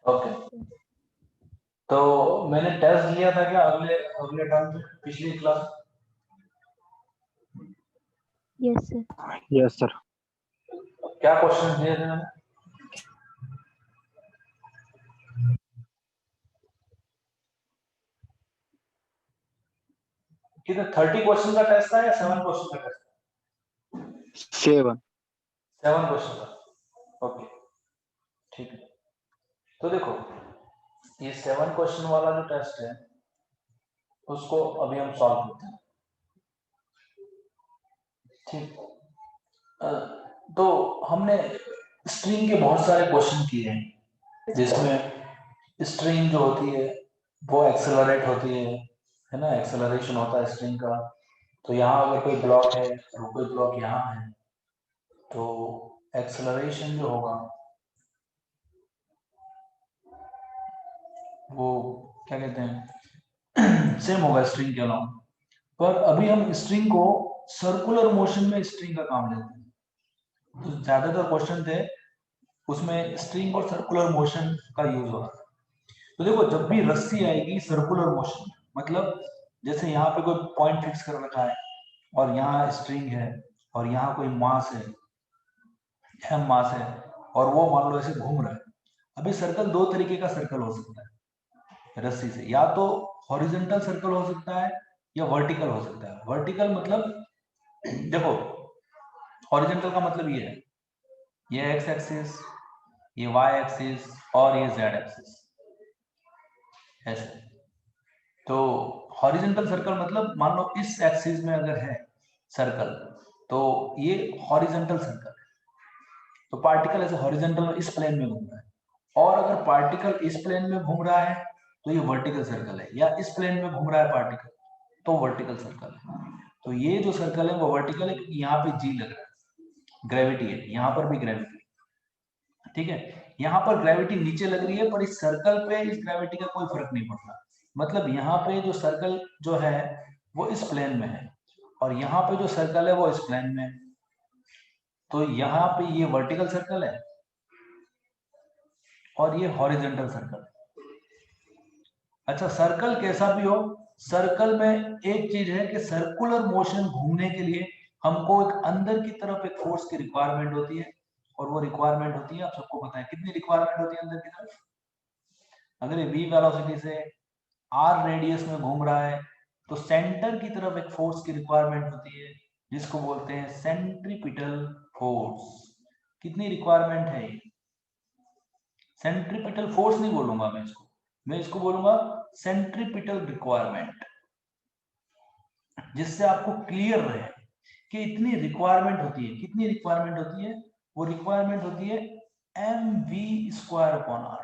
Okay, तो मैंने test लिया था क्या अगले अगले टर्म में, पिछली class? Yes sir. Yes sir. क्या क्वेश्चन दिए थे मैंने? कितने 30 क्वेश्चन का टेस्ट था या 7 क्वेश्चन का टेस्ट? 7। 7 क्वेश्चन का। ओके, ठीक है। तो देखो, ये 7 क्वेश्चन वाला जो टेस्ट है उसको अभी हम सॉल्व करते हैं। ठीक, तो हमने स्ट्रिंग के बहुत सारे क्वेश्चन किए हैं जिसमें स्ट्रिंग जो होती है वो एक्सेलरेट होती है ना, एक्सेलरेशन होता है स्ट्रिंग का। तो यहाँ अगर कोई ब्लॉक है और कोई ब्लॉक यहाँ है तो एक्सेलरेशन जो होगा वो क्या कहते हैं सेम होगा स्ट्रिंग के अलावा। पर अभी हम स्ट्रिंग को सर्कुलर मोशन में स्ट्रिंग का काम लेते हैं। तो ज्यादातर क्वेश्चन थे उसमें स्ट्रिंग और सर्कुलर मोशन का यूज हो रहा है। तो देखो, जब भी रस्सी आएगी सर्कुलर मोशन, मतलब जैसे यहाँ पे कोई पॉइंट फिक्स कर रखा है और यहाँ स्ट्रिंग है और यहाँ कोई मास है, एम मास है, और वो मान लो ऐसे घूम रहा है। अभी सर्कल दो तरीके का सर्कल हो सकता है रस्सी से, या तो हॉरिजॉन्टल सर्कल हो सकता है या वर्टिकल हो सकता है। वर्टिकल मतलब देखो, हॉरिजॉन्टल का मतलब ये है, ये एक्स एक्सिस, ये वाई एक्सिस और ये जेड एक्सिस, ऐसे। तो हॉरिजॉन्टल सर्कल मतलब मान लो इस एक्सिस में अगर है सर्कल तो ये हॉरिजॉन्टल सर्कल है। तो पार्टिकल ऐसे हॉरिजॉन्टल में इस प्लेन में घूम रहा है, और अगर पार्टिकल इस प्लेन में घूम रहा है तो ये वर्टिकल सर्कल है, या इस प्लेन में घूम रहा है पार्टिकल तो वर्टिकल सर्कल है। तो ये जो सर्कल है वो वर्टिकल है क्योंकि यहाँ पे जी लग रहा है, ग्रेविटी है, यहाँ पर भी ग्रेविटी है। ठीक है, यहाँ पर ग्रेविटी नीचे लग रही है पर इस सर्कल पे इस ग्रेविटी का कोई फर्क नहीं पड़ता। मतलब यहाँ पे जो सर्कल जो है वो इस प्लेन में है और यहाँ पे जो सर्कल है वो इस प्लेन में है। तो यहाँ पे ये वर्टिकल सर्कल है और ये हॉरिजॉन्टल सर्कल है। अच्छा, सर्कल कैसा भी हो, सर्कल में एक चीज है कि सर्कुलर मोशन घूमने के लिए हमको एक अंदर की तरफ एक फोर्स की रिक्वायरमेंट होती है, और वो रिक्वायरमेंट होती है, आप सबको पता है कितनी रिक्वायरमेंट होती है अंदर की तरफ। अगर ये v वेलोसिटी से r रेडियस में घूम रहा है तो सेंटर की तरफ एक फोर्स की रिक्वायरमेंट होती है जिसको बोलते हैं सेंट्रीपिटल फोर्स। कितनी रिक्वायरमेंट है ये? सेंट्रीपिटल फोर्स नहीं बोलूंगा मैं इसको बोलूंगा सेंट्रीपिटल रिक्वायरमेंट, जिससे आपको क्लियर रहे कि इतनी रिक्वायरमेंट होती है। कितनी रिक्वायरमेंट होती है? वो रिक्वायरमेंट होती है mv²/r।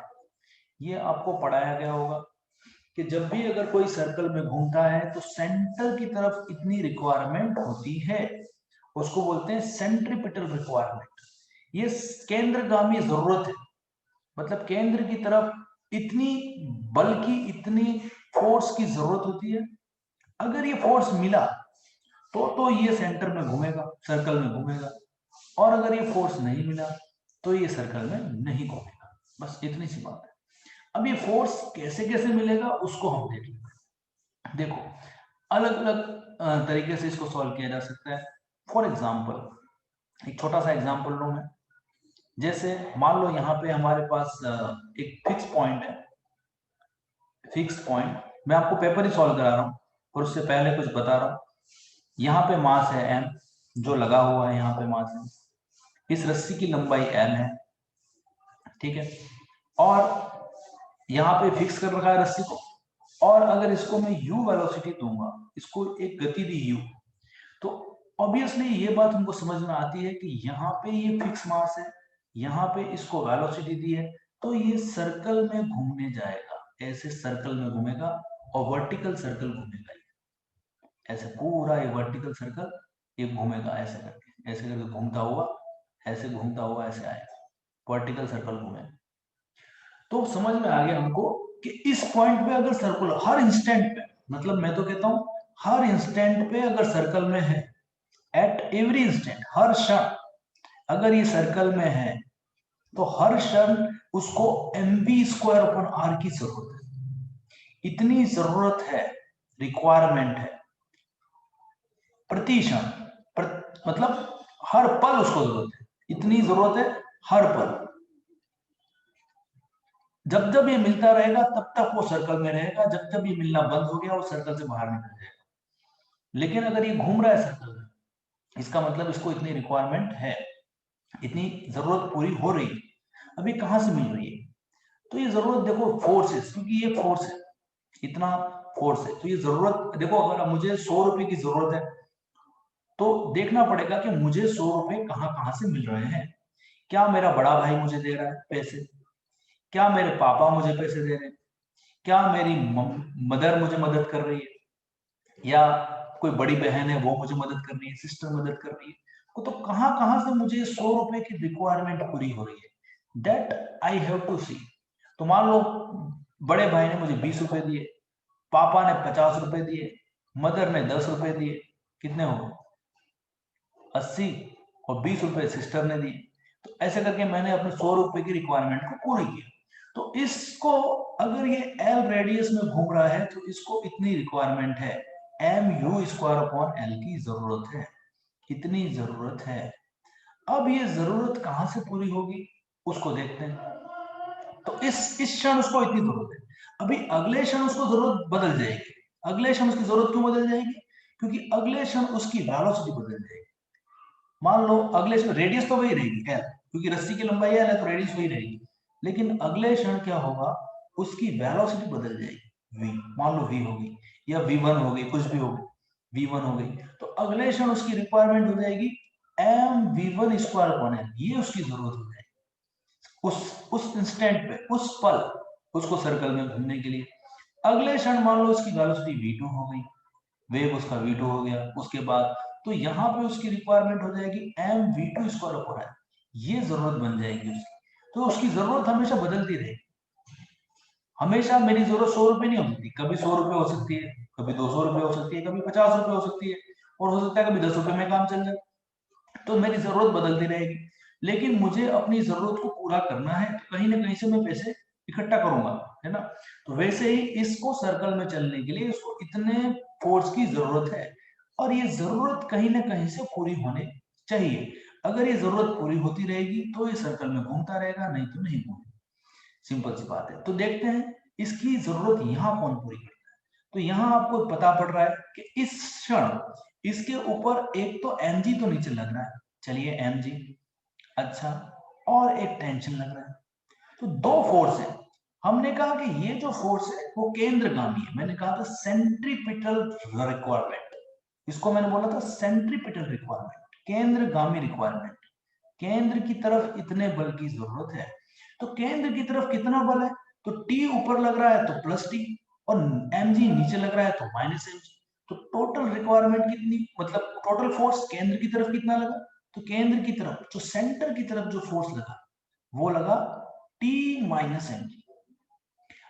ये आपको पढ़ाया गया होगा कि जब भी अगर कोई सर्कल में घूमता है तो सेंटर की तरफ इतनी रिक्वायरमेंट होती है, उसको बोलते हैं सेंट्रीपिटल रिक्वायरमेंट। ये केंद्रगामी जरूरत है, मतलब केंद्र की तरफ इतनी बल की, इतनी फोर्स की जरूरत होती है। अगर ये फोर्स मिला तो ये सेंटर में घूमेगा, सर्कल में घूमेगा, और अगर ये फोर्स नहीं मिला तो ये सर्कल में नहीं घूमेगा। बस इतनी सी बात है। अब ये फोर्स कैसे कैसे मिलेगा उसको हम देख लेंगे। देखो, अलग अलग तरीके से इसको सॉल्व किया जा सकता है। फॉर एग्जाम्पल, एक छोटा सा एग्जाम्पल लूं मैं। जैसे मान लो यहाँ पे हमारे पास एक फिक्स पॉइंट है। फिक्स पॉइंट मैं आपको पेपर ही सॉल्व करा रहा हूँ और उससे पहले कुछ बता रहा हूँ। यहाँ पे मास है m, जो लगा हुआ है यहाँ पे मास है। इस रस्सी की लंबाई l है, ठीक है, और यहाँ पे फिक्स कर रखा है रस्सी को। और अगर इसको मैं u वेलोसिटी दूंगा, इसको एक गति दी u, तो ऑब्वियसली ये बात हमको समझ में आती है कि यहाँ पे ये फिक्स मास है, यहाँ पे इसको वेलोसिटी दी है, तो ये सर्कल में घूमने जाएगा, ऐसे सर्कल में घूमेगा और वर्टिकल सर्कल घूमेगा। ऐसे पूरा ये वर्टिकल सर्कल ये घूमेगा, ऐसे करके घूमता हुआ, ऐसे घूमता हुआ ऐसे आएगा, वर्टिकल सर्कल घूमेगा। तो समझ में आ गया हमको कि इस पॉइंट पे अगर सर्कुलर हर इंस्टेंट पे, मतलब मैं तो कहता हूं हर इंस्टेंट पे अगर सर्कल में है, एट एवरी इंस्टेंट, हर क्षण अगर ये सर्कल में है, तो हर क्षण उसको mv²/r की जरूरत है। इतनी जरूरत है, रिक्वायरमेंट है प्रति क्षण, मतलब हर पल उसको जरूरत है, इतनी जरूरत है हर पल। जब जब ये मिलता रहेगा तब तक वो सर्कल में रहेगा, जब जब ये मिलना बंद हो गया वो सर्कल से बाहर निकल जाएगा। लेकिन अगर ये घूम रहा है सर्कल में, इसका मतलब इसको इतनी रिक्वायरमेंट है, इतनी जरूरत पूरी हो रही है। अभी कहां से मिल रही है? तो ये जरूरत देखो फोर्स है, क्योंकि ये फोर्स है, इतना फोर्स है, तो ये जरूरत देखो, अगर मुझे 100 रुपए की जरूरत है तो देखना पड़ेगा कि मुझे 100 रुपए कहां कहां से मिल रहे हैं। क्या मेरा बड़ा भाई मुझे दे रहा है पैसे? क्या मेरे पापा मुझे पैसे दे रहे हैं? क्या मेरी मदर मुझे मदद कर रही है? या कोई बड़ी बहन है वो मुझे मदद कर रही है, सिस्टर मदद कर रही है? तो कहां कहां से मुझे 100 रुपए की रिक्वायरमेंट पूरी हो रही है, दैट आई हैव टू सी। तो मान लो बड़े भाई ने मुझे 20 रुपए दिए, पापा ने 50 रुपए दिए, मदर ने 10 रुपए दिए, कितने हो गए? 80। और 20 रुपए सिस्टर ने दिए। तो ऐसे करके मैंने अपने 100 रुपए की रिक्वायरमेंट को पूरी किया। तो इसको, अगर ये एल रेडियस में घूम रहा है तो इसको इतनी रिक्वायरमेंट है, mu²/L की जरूरत है, कितनी जरूरत है। अब ये जरूरत कहां से पूरी होगी उसको देखते हैं। तो इस क्षण उसको इतनी जरूरत है, अभी अगले क्षण उसको जरूरत बदल जाएगी। अगले क्षण उसकी जरूरत क्यों बदल जाएगी? क्योंकि अगले क्षण उसकी वेलोसिटी बदल जाएगी। मान लो अगले क्षण रेडियस तो वही रहेगी एल, क्योंकि रस्सी की लंबाई एल है तो रेडियस वही रहेगी, लेकिन अगले क्षण क्या होगा, उसकी वेलोसिटी बदल जाएगी। वी, मान लो वी होगी या v1 होगी, कुछ भी होगी, v1 हो गई, तो अगले क्षण उसकी रिक्वायरमेंट हो जाएगी mv1²/L। ये उसकी जरूरत हो जाएगी उस इंस्टेंट पे, उस पल, उसको सर्कल में घूमने के लिए। अगले क्षण मान लो उसकी वेलोसिटी v2 हो गई, वेग उसका v2 हो गया, उसके बाद तो यहाँ पे उसकी रिक्वायरमेंट हो जाएगी mv2²/L। ये जरूरत बन जाएगी उसकी। तो उसकी जरूरत हमेशा बदलती रहेगी। हमेशा मेरी जरूरत 100 रुपए नहीं हो सकती, कभी 100 रुपए हो सकती है, कभी 200 रुपए हो सकती है, कभी 50 रुपए हो सकती है, और हो सकता है कभी 10 रुपए में काम चल जाए। तो मेरी जरूरत बदलती रहेगी, लेकिन मुझे अपनी जरूरत को पूरा करना है तो कहीं ना कहीं से मैं पैसे इकट्ठा करूंगा, है ना। तो वैसे ही इसको सर्कल में चलने के लिए इसको इतने फोर्स की जरूरत है, और ये जरूरत कहीं ना कहीं से पूरी होने चाहिए। अगर ये जरूरत पूरी होती रहेगी तो ये सर्कल में घूमता रहेगा, नहीं तो नहीं घूमेगा। सिंपल सी बात है। तो देखते हैं इसकी जरूरत यहाँ कौन पूरी करता है। तो यहाँ आपको पता पड़ रहा है कि इस क्षण इसके ऊपर एक तो mg तो नीचे लग रहा है, चलिए mg, अच्छा, और एक टेंशन लग रहा है। तो दो फोर्स है। हमने कहा कि ये जो फोर्स है वो केंद्रगामी है, मैंने कहा था सेंट्रीपिटल रिक्वायरमेंट, इसको मैंने बोला था सेंट्रीपिटल रिक्वायरमेंट, केंद्रगामी रिक्वायरमेंट। केंद्र की तरफ इतने बल की जरूरत है। तो केंद्र की तरफ कितना बल है? तो T ऊपर लग रहा है तो +T, और mg नीचे लग रहा है तो -mg। तो टोटल रिक्वायरमेंट कितनी, मतलब टोटल फोर्स केंद्र की तरफ कितना लगा? तो केंद्र की तरफ, जो सेंटर की तरफ जो फोर्स लगा वो लगा T - mg।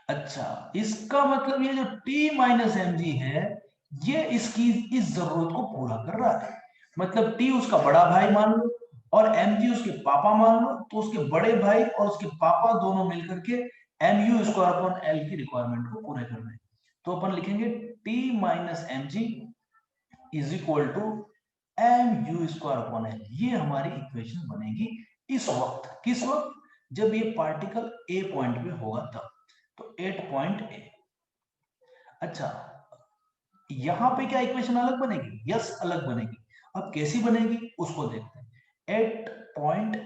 अच्छा, इसका मतलब ये जो T - mg है, ये इसकी इस जरूरत को पूरा कर रहा है। मतलब T उसका बड़ा भाई मान लो और mg उसके पापा मान लो, तो उसके बड़े भाई और उसके पापा दोनों मिलकर के mu²/L की रिक्वायरमेंट को पूरे कर रहे हैं। तो अपन लिखेंगे T - mg is equal to mu²/L। ये हमारी इक्वेशन बनेगी इस वक्त। किस वक्त? जब ये पार्टिकल ए पॉइंट पे होगा तब। तो 8 पॉइंट ए। अच्छा, यहां पे क्या इक्वेशन अलग बनेगी? यस, अलग बनेगी। अब कैसी बनेगी उसको देखते हैं। 8 पॉइंट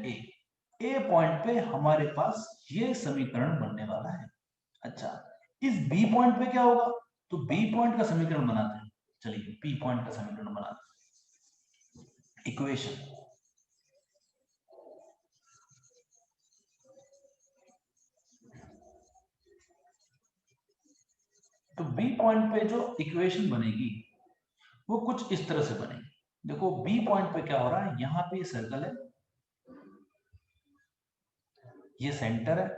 ए पॉइंट पे हमारे पास ये समीकरण बनने वाला है। अच्छा, इस बी पॉइंट पे क्या होगा? तो बी पॉइंट का समीकरण बनाते हैं। चलिए बी पॉइंट का समीकरण बनाते हैं। इक्वेशन, तो बी पॉइंट पे जो इक्वेशन बनेगी वो कुछ इस तरह से बनेगी। देखो बी पॉइंट पे क्या हो रहा है, यहां पे ये सर्कल है, ये सेंटर है,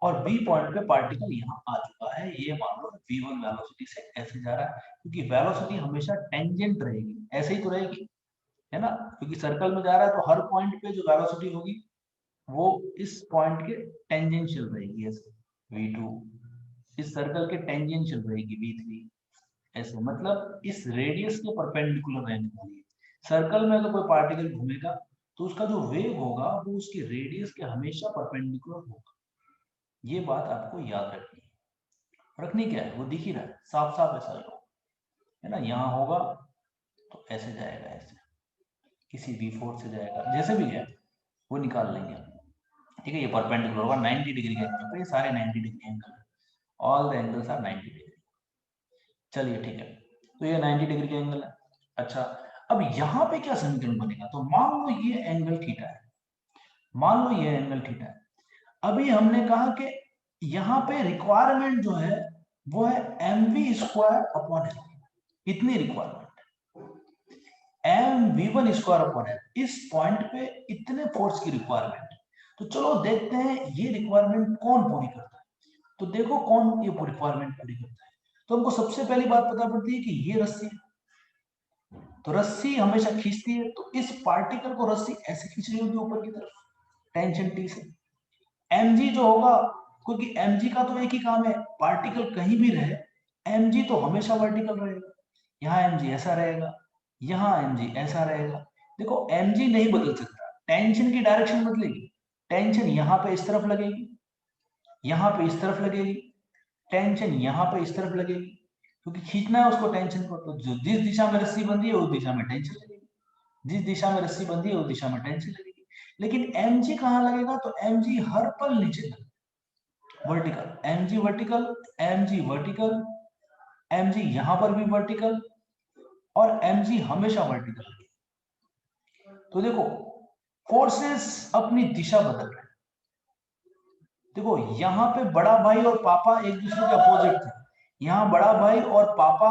और बी पॉइंट पे पार्टिकल यहां आ चुका है। ये मान लो v1 वेलोसिटी से ऐसे जा रहा है, क्योंकि वेलोसिटी हमेशा टेंजेंट रहेगी, ऐसे ही तो रहेगी, है ना, क्योंकि सर्कल में जा रहा है तो हर पॉइंट पे जो वेलोसिटी होगी वो इस पॉइंट के टेंजेंशियल रहेगी, ऐसे V2 इस सर्कल के टेंजेंशियल रहेगी V3, ऐसे मतलब इस रेडियस के परपेंडिकुलर रहने वाली है। सर्कल में अगर कोई पार्टिकल घूमेगा तो उसका जो वेग होगा वो उसकी रेडियस के हमेशा परपेंडिकुलर होगा। ये बात आपको याद रखनी है। रखनी क्या है, वो दिख ही रहा है, साफ साफ ऐसा है ना, यहाँ होगा तो ऐसे जाएगा, ऐसे किसी V4 से जाएगा, जैसे भी गया वो निकाल लेंगे हम, ठीक है। ये परपेंडिकुलर होगा 90 डिग्री का एंगल, ये सारे 90 डिग्री एंगल है, all the angles are 90 degree. चलिए ठीक है, तो ये 90 डिग्री का एंगल है। अच्छा, अब यहाँ पे क्या समीकरण बनेगा, तो मान लो ये एंगल थीटा है, मान लो ये एंगल थीटा है। अभी हमने कहा कि यहाँ पे रिक्वायरमेंट जो है वो है mv² इतनी रिक्वायरमेंट, mv1² इस पॉइंट पे इतने फोर्स की रिक्वायरमेंट। तो चलो देखते हैं ये रिक्वायरमेंट कौन पूरी करता है। तो देखो कौन ये रिक्वायरमेंट पूरी करता है। तो हमको सबसे पहली बात पता पड़ती है कि ये रस्सी है, तो रस्सी हमेशा खींचती है, तो इस पार्टिकल को रस्सी ऐसे खींच रही होगी ऊपर की तरफ टेंशन टी से। mg जो होगा, क्योंकि mg का तो एक ही काम है, पार्टिकल कहीं भी रहे mg तो हमेशा वर्टिकल रहेगा। यहाँ mg ऐसा रहेगा, यहाँ mg ऐसा रहेगा। देखो mg नहीं बदल सकता, टेंशन की डायरेक्शन बदलेगी, टेंशन यहाँ पे इस तरफ लगेगी, यहाँ पे इस तरफ लगेगी, टेंशन यहाँ पे इस तरफ लगेगी, क्योंकि खींचना है उसको टेंशन को। तो जो जिस दिशा में रस्सी बंधी है उस दिशा में टेंशन लगेगी, जिस दिशा में रस्सी बंधी है उस दिशा में टेंशन लगेगी। लेकिन mg कहाँ लगेगा, तो mg हर पल नीचे लगेगा, vertical, mg vertical, mg vertical, mg यहां पर भी वर्टिकल, और mg हमेशा वर्टिकल। तो देखो फोर्सेस अपनी दिशा बदल रहे हैं। देखो यहाँ पे बड़ा भाई और पापा एक दूसरे के अपोजिट थे, यहाँ बड़ा भाई और पापा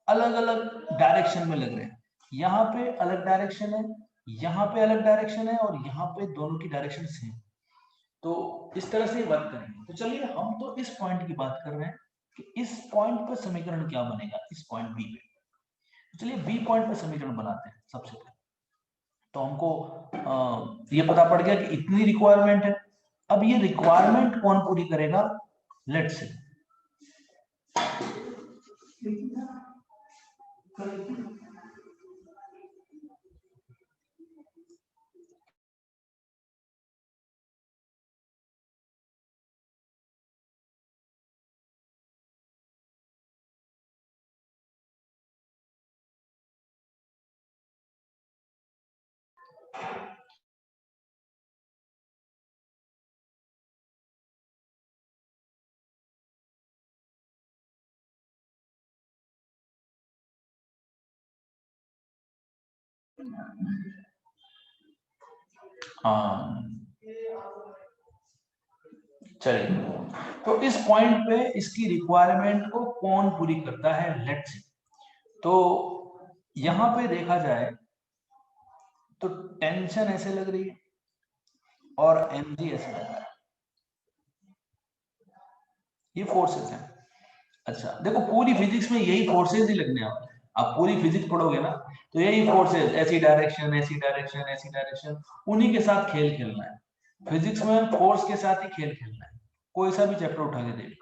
अलग अलग डायरेक्शन में लग रहे हैं, यहाँ पे अलग डायरेक्शन है, यहाँ पे अलग डायरेक्शन है, और यहाँ पे दोनों की डायरेक्शन सेम। तो इस तरह से वर्क करेंगे। तो चलिए हम तो इस पॉइंट की बात कर रहे हैं कि इस पॉइंट पर समीकरण क्या बनेगा, इस पॉइंट बी पे। तो चलिए बी पॉइंट पर समीकरण बनाते हैं सबसे पहले। तो हमको ये पता पड़ गया कि इतनी रिक्वायरमेंट है। अब ये रिक्वायरमेंट कौन पूरी करेगा, लेट्स से हाँ, चलिए तो इस पॉइंट पे इसकी रिक्वायरमेंट को कौन पूरी करता है, लेट्स सी। तो यहां पे देखा जाए तो टेंशन ऐसे लग रही है और mg ऐसे लग रहा है, ये फोर्सेस हैं। अच्छा देखो पूरी फिजिक्स में यही फोर्सेस ही लगने वाले हैं, आप पूरी फिजिक्स पढ़ोगे ना तो यही फोर्सेस, ऐसी डायरेक्शन ऐसी डायरेक्शन ऐसी डायरेक्शन, उन्हीं के साथ खेल खेलना है। फिजिक्स में फोर्स के साथ ही खेल खेलना है, कोई सा भी चैप्टर उठा के देख,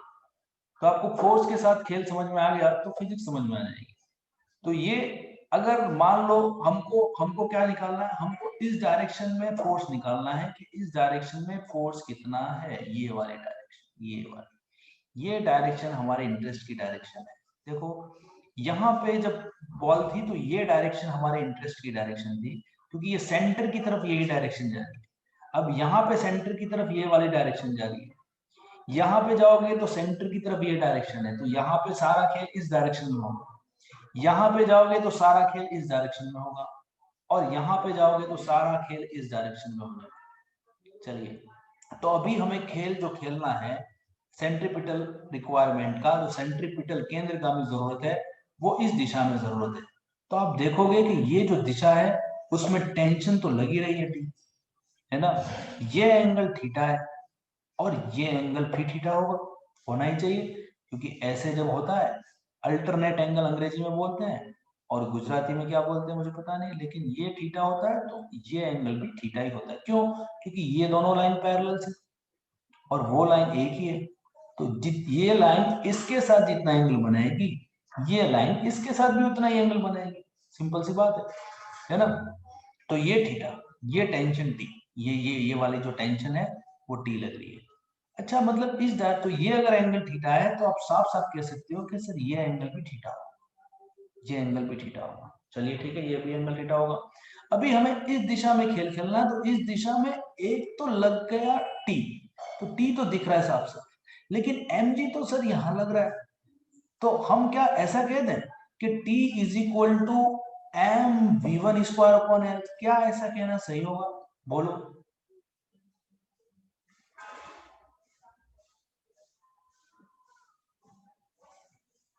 तो आपको फोर्स के साथ खेल समझ में आ गया तो फिजिक्स समझ में आ जाएगी। तो ये अगर मान लो हमको हमको क्या निकालना है, हमको इस डायरेक्शन में फोर्स निकालना है कि इस डायरेक्शन में फोर्स कितना है, ये वाले डायरेक्शन, ये वाले, ये डायरेक्शन हमारे इंटरेस्ट की डायरेक्शन है। देखो यहाँ पे जब बॉल थी तो ये डायरेक्शन हमारे इंटरेस्ट की डायरेक्शन थी, क्योंकि ये सेंटर की तरफ यही डायरेक्शन जा रही है। अब यहाँ पे सेंटर की तरफ ये वाली डायरेक्शन जा रही है, यहाँ पे जाओगे तो सेंटर की तरफ ये डायरेक्शन है, तो यहाँ पे सारा खेल इस डायरेक्शन में होगा। यहाँ पे जाओगे तो सारा खेल इस डायरेक्शन में होगा, और यहाँ पे जाओगे तो सारा खेल इस डायरेक्शन में होगा। चलिए तो अभी हमें खेल जो खेलना है सेंट्रीपिटल रिक्वायरमेंट का, जो सेंट्रीपिटल केंद्रगामी जरूरत है वो इस दिशा में जरूरत है। तो आप देखोगे कि ये जो दिशा है उसमें टेंशन तो लगी रही है ना, ये एंगल थीटा है और ये एंगल भी थीटा होगा, होना ही चाहिए, क्योंकि ऐसे जब होता है अल्टरनेट एंगल अंग्रेजी में बोलते हैं, और गुजराती में क्या बोलते हैं मुझे पता नहीं, लेकिन ये थीटा होता है तो ये एंगल भी थीटा ही होता है। क्यों? क्योंकि ये दोनों लाइन पैरेलल है और वो लाइन एक ही है, तो ये लाइन इसके साथ जितना एंगल बनाएगी ये लाइन इसके साथ भी उतना ही एंगल बनाएगी। सिंपल सी बात है ना? तो ये थीटा, ये टेंशन टी, ये वाली जो टेंशन है वो टी लग रही है। अच्छा, मतलब इस तो ये अगर एंगल थीटा है तो आप साफ साफ कह सकते हो कि सर ये एंगल भी थीटा होगा, ये एंगल भी थीटा होगा। चलिए ठीक है, ये भी एंगल थीटा होगा। अभी हमें इस दिशा में खेल खेलना है, तो इस दिशा में एक तो लग गया टी, तो टी तो दिख रहा है साफ साफ, लेकिन एम जी तो सर यहां लग रहा है। तो हम क्या ऐसा कह दें कि T is equal to M V one square upon L? क्या ऐसा कहना सही होगा? बोलो।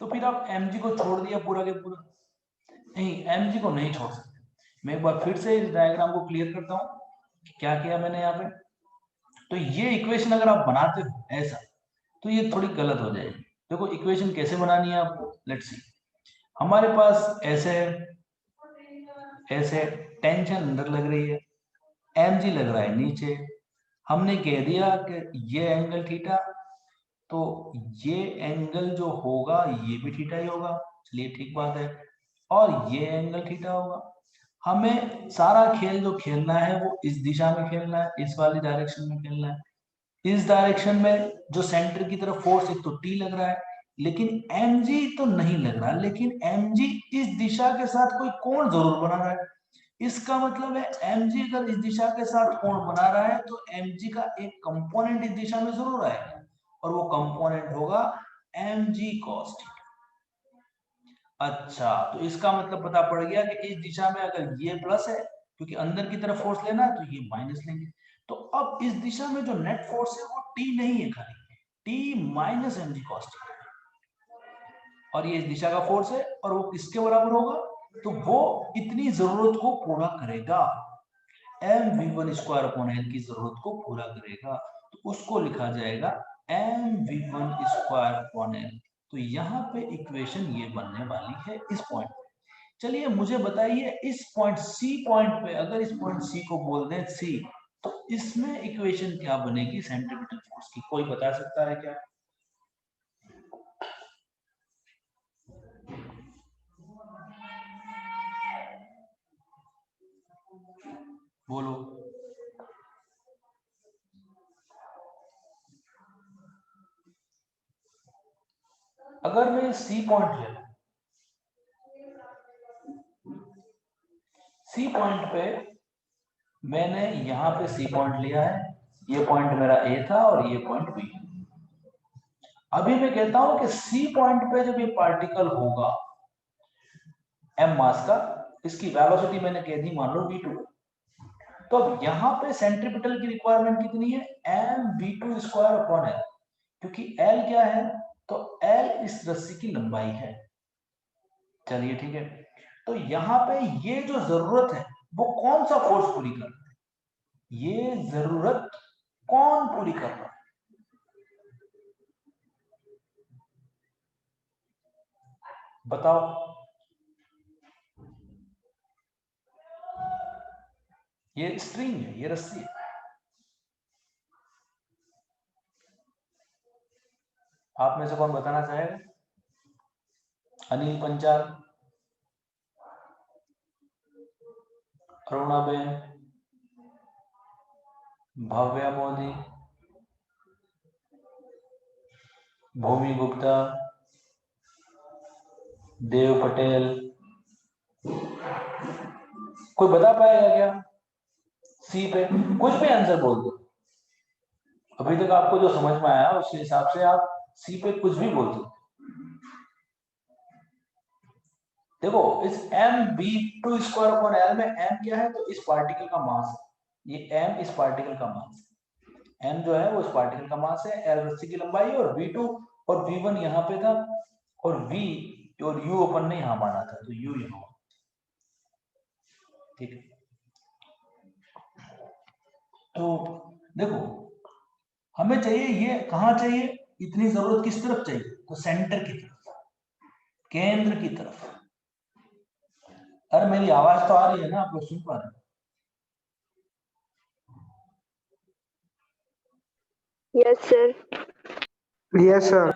तो फिर आप mg को छोड़ दिया पूरा के पूरा? नहीं, mg को नहीं छोड़ सकते। मैं एक बार फिर से इस डायग्राम को क्लियर करता हूं कि क्या किया मैंने यहाँ पे। तो ये इक्वेशन अगर आप बनाते हो ऐसा, तो ये थोड़ी गलत हो जाएगी। देखो इक्वेशन कैसे बनानी है आपको, लेट्स सी। हमारे पास ऐसे ऐसे टेंशन अंदर लग रही है, mg लग रहा है नीचे। हमने कह दिया कि ये एंगल थीटा, तो ये एंगल जो होगा ये भी थीटा ही होगा। चलिए ठीक बात है। और ये एंगल थीटा होगा। हमें सारा खेल जो खेलना है वो इस दिशा में खेलना है, इस वाली डायरेक्शन में खेलना है। इस डायरेक्शन में जो सेंटर की तरफ फोर्स एक तो टी लग रहा है, लेकिन mg तो नहीं लग रहा, लेकिन mg इस दिशा के साथ कोई कोण जरूर बना रहा है। इसका मतलब है mg अगर इस दिशा के साथ कोण बना रहा है तो mg का एक कंपोनेंट इस दिशा में जरूर आएगा, और वो कंपोनेंट होगा mg cos थीटा। अच्छा, तो इसका मतलब पता पड़ गया कि इस दिशा में अगर ये प्लस है, क्योंकि अंदर की तरफ फोर्स लेना है, तो ये माइनस लेंगे। तो अब इस दिशा में जो नेट फोर्स है वो टी नहीं है, खाली T minus M G cos T, और ये इस दिशा का फोर्स है, और वो किसके बराबर होगा? तो वो इतनी जरूरत को पूरा करेगा, M V one square upon L की जरूरत को पूरा करेगा। तो उसको लिखा जाएगा M V one square upon L. तो यहाँ पे इक्वेशन ये बनने वाली है इस पॉइंट पे। चलिए मुझे बताइए, इस पॉइंट सी पॉइंट पे अगर इस पॉइंट सी को बोल दें सी, तो इसमें इक्वेशन क्या बनेगी सेंट्रीपिटल फोर्स की? कोई बता सकता है क्या? बोलो। अगर मैं सी पॉइंट ले लूं, सी पॉइंट पे मैंने यहां पे सी पॉइंट लिया है, ये पॉइंट मेरा ए था और ये पॉइंट बी। अभी मैं कहता हूं कि सी पॉइंट पे जब ये पार्टिकल होगा एम मास का, इसकी वेलोसिटी मैंने कह दी मान लो v2, तो अब यहाँ पे सेंट्रीपिटल की रिक्वायरमेंट कितनी है? M v2 square upon L, क्योंकि एल क्या है? तो एल इस रस्सी की लंबाई है। चलिए ठीक है, तो यहाँ पे ये जो जरूरत है वो कौन सा फोर्स पूरी कर रहा है? ये जरूरत कौन पूरी कर रहा है? बताओ। ये स्ट्रिंग है, ये रस्सी है। आप में से कौन बताना चाहेगा? अनिल पंचाल, अरुणा बेन, भव्या मोदी, भूमि गुप्ता, देव पटेल, कोई बता पाएगा क्या? सी पे कुछ भी आंसर बोल दो। अभी तक आपको जो समझ में आया उसके हिसाब से आप सी पे कुछ भी बोल दो। देखो इस M B two square upon L में एम क्या है? तो इस पार्टिकल का मास है। ये एम इस पार्टिकल का मास है, एम जो है वो इस पार्टिकल का मास है, एल रस्सी की लंबाई है, और v2 और v1 यहाँ पे था, और v और u अपन ने यहाँ माना था, तो u यहाँ। ठीक है, तो देखो हमें चाहिए, ये कहाँ चाहिए? इतनी जरूरत किस तरफ चाहिए? तो सेंटर की तरफ, केंद्र की तरफ। अरे मेरी आवाज तो आ रही है ना, आप लोग सुन पा रहे हैं? Yes sir. Yes sir.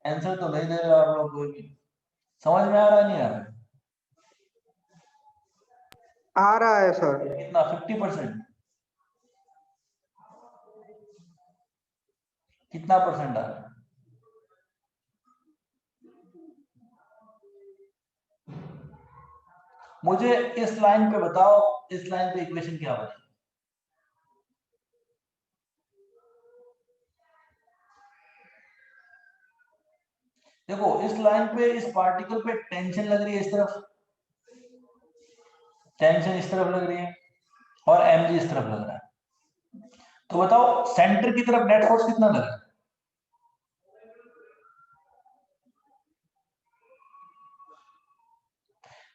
Answer तो नहीं दे रहे आप लोग कोई भी। समझ में आ रहा है नहीं आ रहा है? आ रहा है सर। कितना? 50%? कितना परसेंट आ रहा है? मुझे इस लाइन पे बताओ, इस लाइन पे इक्वेशन क्या बनेगी? देखो इस लाइन पे, इस पार्टिकल पे टेंशन लग रही है इस तरफ, टेंशन इस तरफ लग रही है, और mg इस तरफ लग रहा है। तो बताओ सेंटर की तरफ नेट फोर्स कितना लग रहा है?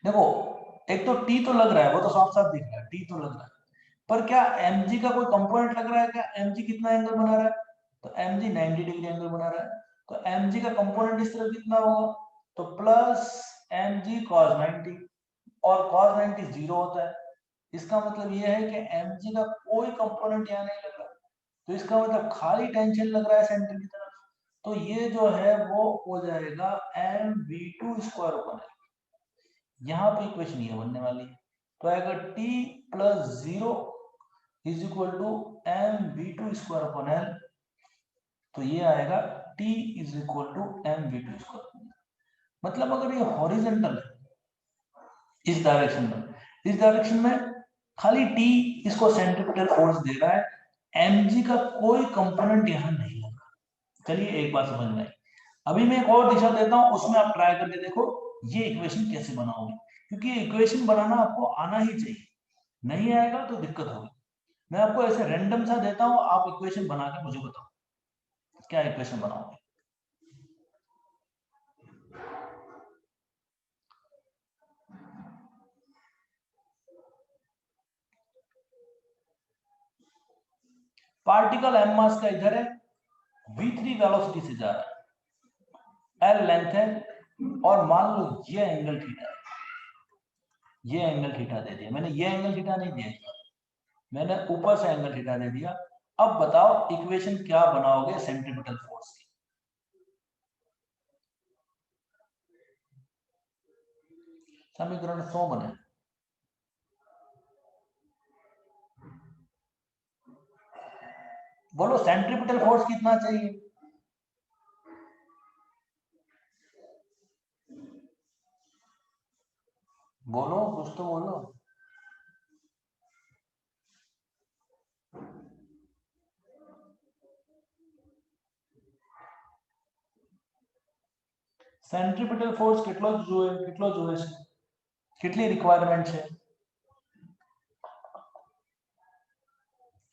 देखो एक तो T तो लग रहा है, वो तो साफ साफ दिख रहा है, T तो लग रहा है, पर क्या mg का कोई कंपोनेंट लग रहा है क्या? mg कितना एंगल बना रहा है? तो mg 90 डिग्री एंगल बना रहा है, तो mg का कंपोनेंट इस तरफ कितना होगा? तो प्लस mg cos 90, और cos 90 जीरो होता है। इसका मतलब ये है कि mg का कोई कंपोनेंट यहाँ नहीं लग रहा, तो इसका मतलब खाली टेंशन लग रहा है सेंटर की तरफ। तो ये जो है वो हो जाएगा mv2 स्क्वायर ओपन है। यहाँ पे इक्वेशन ये बनने वाली है, तो आएगा t plus zero is equal to mv2 square upon l। तो ये आएगा t is equal to mv2 square. मतलब अगर ये हॉरिजॉन्टल है इस डायरेक्शन में, इस डायरेक्शन में खाली t इसको सेंट्रीपिटल फोर्स दे रहा है, mg का कोई कंपोनेंट यहाँ नहीं लगा। चलिए एक बात समझ में आई। अभी मैं एक और दिशा देता हूं, उसमें आप ट्राई करके देखो ये इक्वेशन कैसे बनाओगे, क्योंकि ये इक्वेशन बनाना आपको आना ही चाहिए, नहीं आएगा तो दिक्कत होगी। मैं आपको ऐसे रैंडम सा देता हूं, आप इक्वेशन बना के मुझे बताओ क्या इक्वेशन बनाओगे। पार्टिकल m मास का इधर है, v3 वेलोसिटी से जा रहा है, l लेंथ है, और मान लो ये एंगल थीटा है, ये एंगल थीटा दे दिया मैंने, ये एंगल थीटा नहीं दिया, मैंने ऊपर से एंगल थीटा दे दिया। अब बताओ इक्वेशन क्या बनाओगे सेंट्रीपिटल फोर्स की? समीकरण 100 बने। बोलो सेंट्रीपिटल फोर्स कितना चाहिए? बोलो कुछ तो बोलो। સેન્ટ્રીપિટલ ફોર્સ કેટલો જોઈએ છે, કેટલી રિક્વાયરમેન્ટ છે?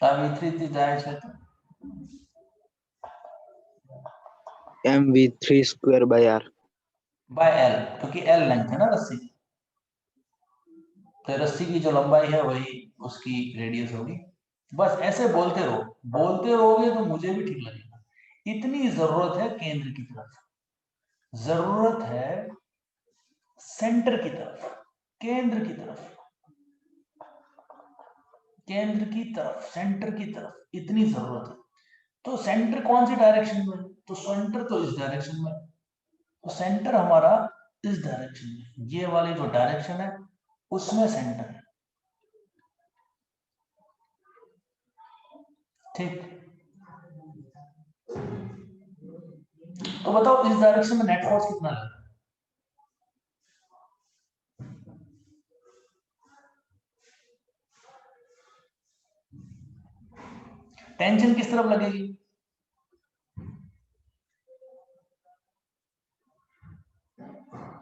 તો આ v3 થી જાય છે તો mv3 square by r by l, क्योंकि l लेंथ है ना रस्सी, तो रस्सी की जो लंबाई है वही उसकी रेडियस होगी। बस ऐसे बोलते रहो, बोलते रहोगे तो मुझे भी ठीक लगेगा। इतनी जरूरत है केंद्र की तरफ, जरूरत है सेंटर की तरफ, केंद्र की तरफ, केंद्र की तरफ, सेंटर की तरफ इतनी जरूरत है। तो सेंटर कौन सी डायरेक्शन में? तो सेंटर तो इस डायरेक्शन में, तो सेंटर हमारा इस डायरेक्शन में, ये वाली जो डायरेक्शन है उसमें सेंटर है। ठीक, तो बताओ इस डायरेक्शन में नेट फोर्स कितना लगा? टेंशन किस तरफ लगेगी?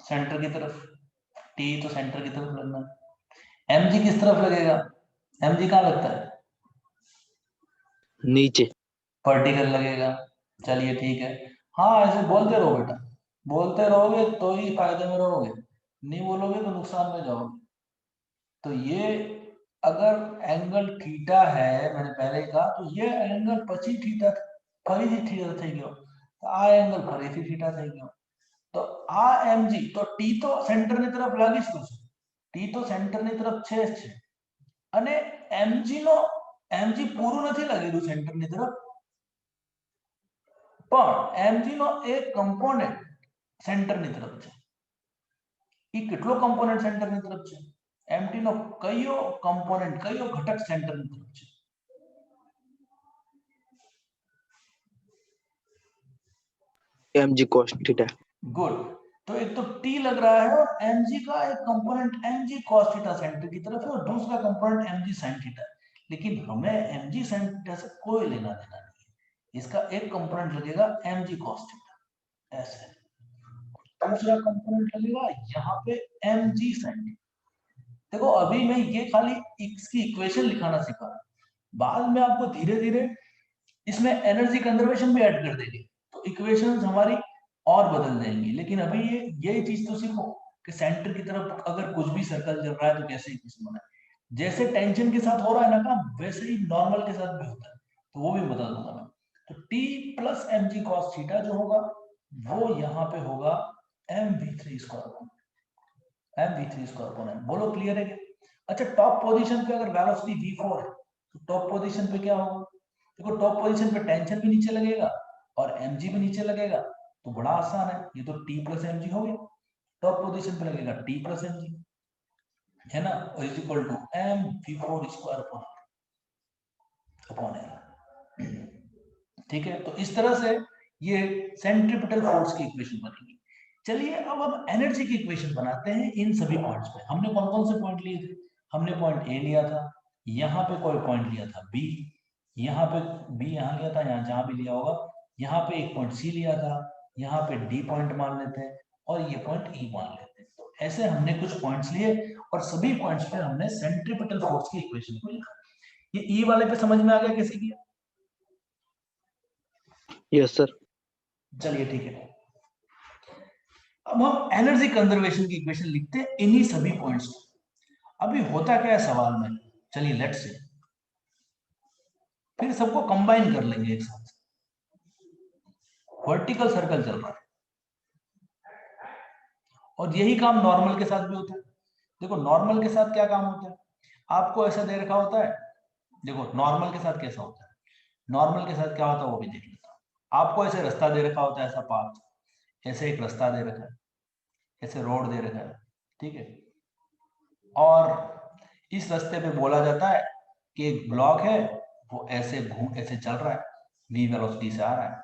सेंटर की तरफ, टी तो सेंटर की तरफ लगना है। mg किस तरफ लगेगा? mg कहां लगता है? नीचे वर्टिकल लगेगा। चलिए ठीक है, हाँ ऐसे बोलते रहो बेटा, बोलते रहोगे तो ही फायदे में रहोगे, नहीं बोलोगे तो नुकसान में जाओगे। तो ये अगर एंगल थीटा है, मैंने पहले ही कहा, तो ये एंगल પછી थीटा ફરીથી થીટા થઈ ગયો, તો આ એંગલ ફરીથી થીટા થઈ ગયો। તો આ mg, તો t તો સેન્ટર ની તરફ લાગી જ છે, ટી તો સેન્ટરની તરફ છે જ છે અને mg પૂરું નથી લાગેલું સેન્ટરની તરફ, પણ mg નો એક કમ્પોનેન્ટ સેન્ટરની તરફ છે. એ કેટલો કમ્પોનેન્ટ સેન્ટરની તરફ છે? mt નો કયો કમ્પોનેન્ટ, કયો ઘટક સેન્ટરની તરફ છે? mg cos theta. गुड. तो एक तो t लग रहा है और mg का एक component mg cos theta centre की तरफ है और दूसरा कंपोनेंट mg sin थीटा है, लेकिन हमें mg sin थीटा से कोई लेना देना नहीं है. इसका एक कंपोनेंट लगेगा mg cos थीटा, ऐसे दूसरा कंपोनेंट लगेगा यहाँ पे mg sin थीटा. देखो अभी मैं ये खाली इसकी इक्वेशन लिखाना सिखा, बाद में आपको धीरे धीरे इसमें एनर्जी कंजर्वेशन भी ऐड कर देंगे तो इक्वेशंस हमारी और बदल देंगी. लेकिन अभी ये चीज तो सीखो कि सेंटर की तरफ अगर कुछ भी सर्कल चल रहा है तो कैसे इक्वेशन बनाए. जैसे टेंशन के साथ हो रहा है ना काम, वैसे ही नॉर्मल के साथ भी होता है, तो वो भी बता दूंगा मैं. तो t plus mg cos theta जो होगा वो यहाँ पे होगा mv3 स्क्वायर. बोलो क्लियर है क्या? अच्छा, टॉप पोजीशन पे अगर वेलोसिटी v4 है तो टॉप पोजीशन पे क्या होगा? देखो टॉप पोजीशन पे टेंशन भी नीचे लगेगा और mg भी नीचे लगेगा, तो बड़ा आसान है, ये तो t प्लस mg हो गया. टॉप पोजीशन पे लगेगा t प्लस mg, है ना, is equal to mv4 square upon l. ठीक है, तो इस तरह से ये सेंट्रीपिटल फोर्स की इक्वेशन बनेगी. चलिए अब हम एनर्जी की इक्वेशन बनाते हैं इन सभी पॉइंट्स पे. हमने कौन कौन से पॉइंट लिए थे? हमने पॉइंट ए लिया था, यहाँ पे कोई पॉइंट लिया था बी, यहाँ पे बी यहाँ लिया था, यहाँ जहां भी लिया होगा, यहाँ पे एक पॉइंट सी लिया था, यहाँ पे डी पॉइंट मान लेते हैं और ये पॉइंट ई मान लेते हैं. तो ऐसे हमने कुछ पॉइंट्स लिए और सभी पॉइंट्स पे हमने सेंट्रीपिटल फोर्स की इक्वेशन को लिखा. ये ई वाले पे समझ में आ गया कैसे किया? Yes sir. चलिए ठीक है, अब हम एनर्जी कंजर्वेशन की इक्वेशन लिखते हैं इन्हीं सभी पॉइंट्स को. अभी होता क्या है सवाल में, चलिए लेट्स से फिर सबको कंबाइन कर लेंगे एक साथ. वर्टिकल सर्कल चल रहा है और यही काम नॉर्मल के साथ भी होता है. देखो नॉर्मल के साथ क्या काम होता है, आपको ऐसा दे रखा होता है. देखो नॉर्मल के साथ कैसा होता है, नॉर्मल के साथ क्या होता है वो भी देख लेता हूं. आपको ऐसे रास्ता दे रखा होता है, ऐसा पाथ, ऐसे एक रास्ता दे रखा है, ऐसे रोड दे रखा है, ठीक है, और इस रास्ते पे बोला जाता है कि एक ब्लॉक है वो ऐसे ऐसे चल रहा है, v वेलोसिटी से आ रहा है,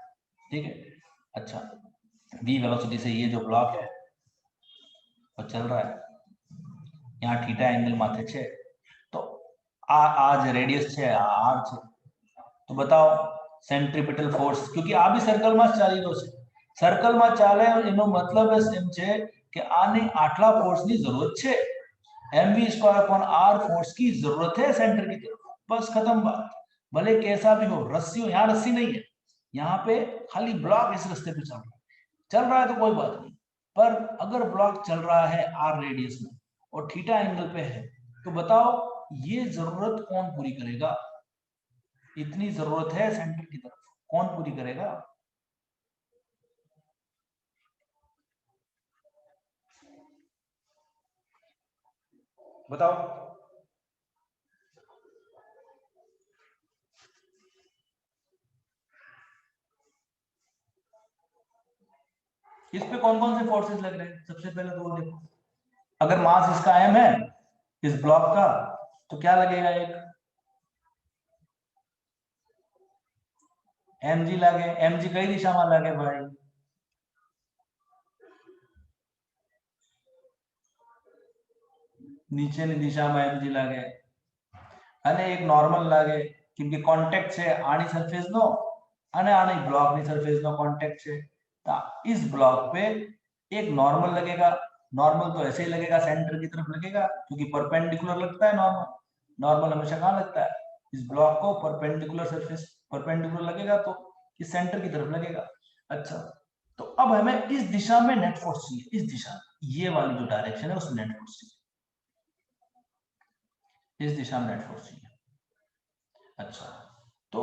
ठीक है. अच्छा, v वेलोसिटी से ये जो ब्लॉक है वो चल रहा है, यहाँ थीटा एंगल माथे छे, तो आज रेडियस छे, आर छे. तो बताओ सेंट्रीपिटल फोर्स, क्योंकि आ भी सर्कल में चाली રહ્યો છે, सर्कल में चाले એનો મતલબ એમ છે કે આને આટલા फोर्स ની જરૂરત છે. mv square upon r force की जरूरत है सेंटर की तरफ, बस खत्म बात. भले कैसा भी हो, रस्सी हो, यहाँ रस्सी नहीं है, यहाँ पे खाली ब्लॉक इस रास्ते पे चल रहा है तो कोई बात नहीं. पर अगर ब्लॉक चल रहा है r रेडियस में और थीटा एंगल पे है, तो बताओ ये जरूरत कौन पूरी करेगा? इतनी जरूरत है सेंटर की तरफ, कौन पूरी करेगा? बताओ. इस पे कौन कौन से फोर्सेस लग रहे हैं? सबसे पहले तो वो देखो, अगर मास इसका m है इस ब्लॉक का, तो क्या लगेगा? एक mg लागे. mg कई दिशा में लागे भाई? નીચેની દિશામાં mg લાગે અને એક નોર્મલ લાગે, કેમ કે કોન્ટેક્ટ છે આની સરફેસ નો અને આની બ્લોક ની સરફેસ નો કોન્ટેક્ટ છે. तो इस ब्लॉक पे एक नॉर्मल लगेगा. नॉर्मल तो ऐसे ही लगेगा, सेंटर की तरफ लगेगा, क्योंकि परपेंडिकुलर लगता है नॉर्मल. नॉर्मल हमेशा कहाँ लगता है? इस ब्लॉक को परपेंडिकुलर सरफेस परपेंडिकुलर लगेगा तो इस सेंटर की तरफ लगेगा. अच्छा, तो अब हमें इस दिशा में नेट फोर्स चाहिए, इस दिशा, ये वाली जो डायरेक्शन है उसमें नेट फोर्स चाहिए, इस दिशा में नेट फोर्स चाहिए. अच्छा, तो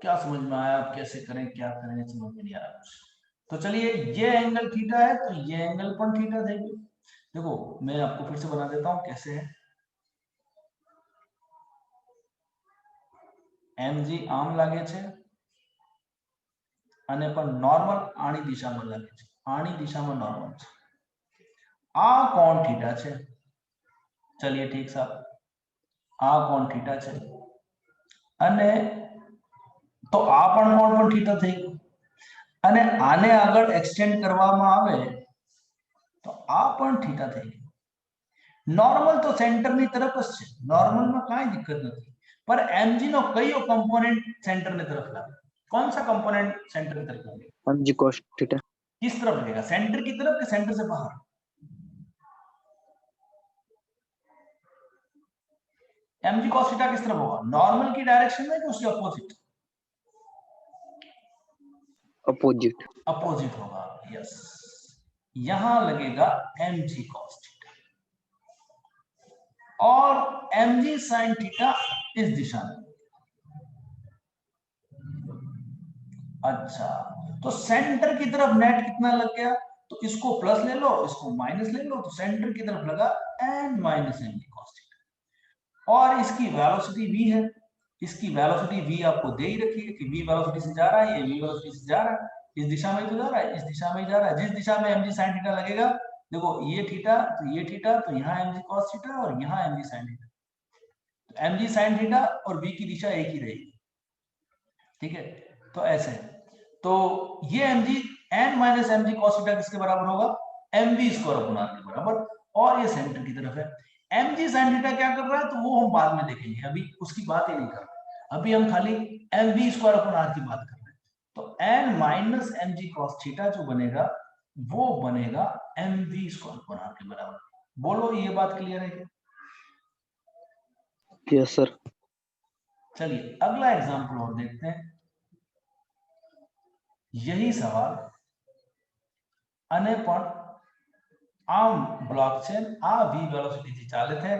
क्या समझ में आया? आप कैसे करें, क्या करें, समझ में नहीं आ रहा कुछ. तो चलिए, ये एंगल थीटा है तो ये एंगल पण थीटा થઈ ગયું. देखो मैं आपको फिर से बना देता हूं कैसे है। mg આમ લાગે છે અને પણ નોર્મલ આની દિશામાં લાગે છે, આની દિશામાં નોર્મલ છે, આ કોણ થીટા છે। ચलिए ठीक साहब, આ કોણ થીટા છે અને તો આ પણ કોણ પણ થીટા થઈ ગયું અને આને આગળ એક્સટેન્ડ કરવામાં આવે તો આ પણ થીટા થઈ ગયું। નોર્મલ તો સેન્ટર ની તરફ જ છે, નોર્મલ માં કાંઈ દિક્કત નથી, पर mg નો કયો કમ્પોનેન્ટ સેન્ટર ની तरफ લાગે? कौन सा कंपोनेंट सेंटर की तरफ लगेगा? mg cos theta. किस तरफ लगेगा, सेंटर की तरफ या सेंटर से बाहर? mg cos थीटा किस तरफ होगा, नॉर्मल की डायरेक्शन में कि उसके अपोजिट? अपोजिट। अपोजिट होगा, यस। यहां लगेगा mg cos थीटा और mg sin थीटा इस दिशा में। अच्छा, तो सेंटर की तरफ नेट कितना लग गया, तो इसको प्लस ले लो, इसको माइनस ले लो, तो सेंटर की तरफ लगा n minus mg cos theta और इसकी वेलोसिटी v है। इसकी वेलोसिटी v आपको दे ही रखी है कि v वेलोसिटी से जा रहा है, ये v वेलोसिटी से जा रहा है, इस दिशा में ही तो जा रहा है, इस दिशा में ही जा रहा है। जिस दिशा में mg sin थीटा लगेगा, देखो ये थीटा तो ये थीटा, तो यहाँ mg cos थीटा और यहाँ mg sin थीटा, तो mg sin थीटा और v की दिशा एक ही रहेगी, ठीक है। तो ऐसे, तो ये mg n minus mg cos theta किसके बराबर होगा, mv स्क्वायर अपॉन r के बराबर, और ये सेंटर की तरफ है। mg sin थीटा क्या कर रहा है तो वो हम बाद में देखेंगे, अभी उसकी बात ही नहीं कर रहे, अभी हम खाली mv स्क्वायर अपॉन r की बात कर रहे हैं। तो n minus mg cos theta जो बनेगा वो बनेगा mv स्क्वायर अपॉन r के बराबर। बोलो ये बात क्लियर है क्या? Yes sir. चलिए अगला एग्जांपल और देखते हैं। यही सवाल અને પણ આમ બ્લોક છે, આ v વેલોસિટી થી ચાલે છે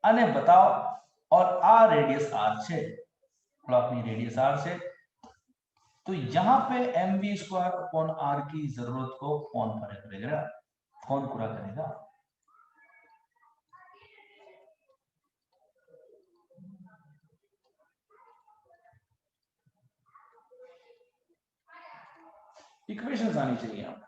અને बताओ, और આ રેડિયસ r છે, ब्लॉक की रेडियस r છે, तो यहाँ पे mv स्क्वायर अपॉन r की जरूरत को कौन पूरा करेगा, कौन पूरा करेगा? इक्वेशंस आनी चाहिए आप।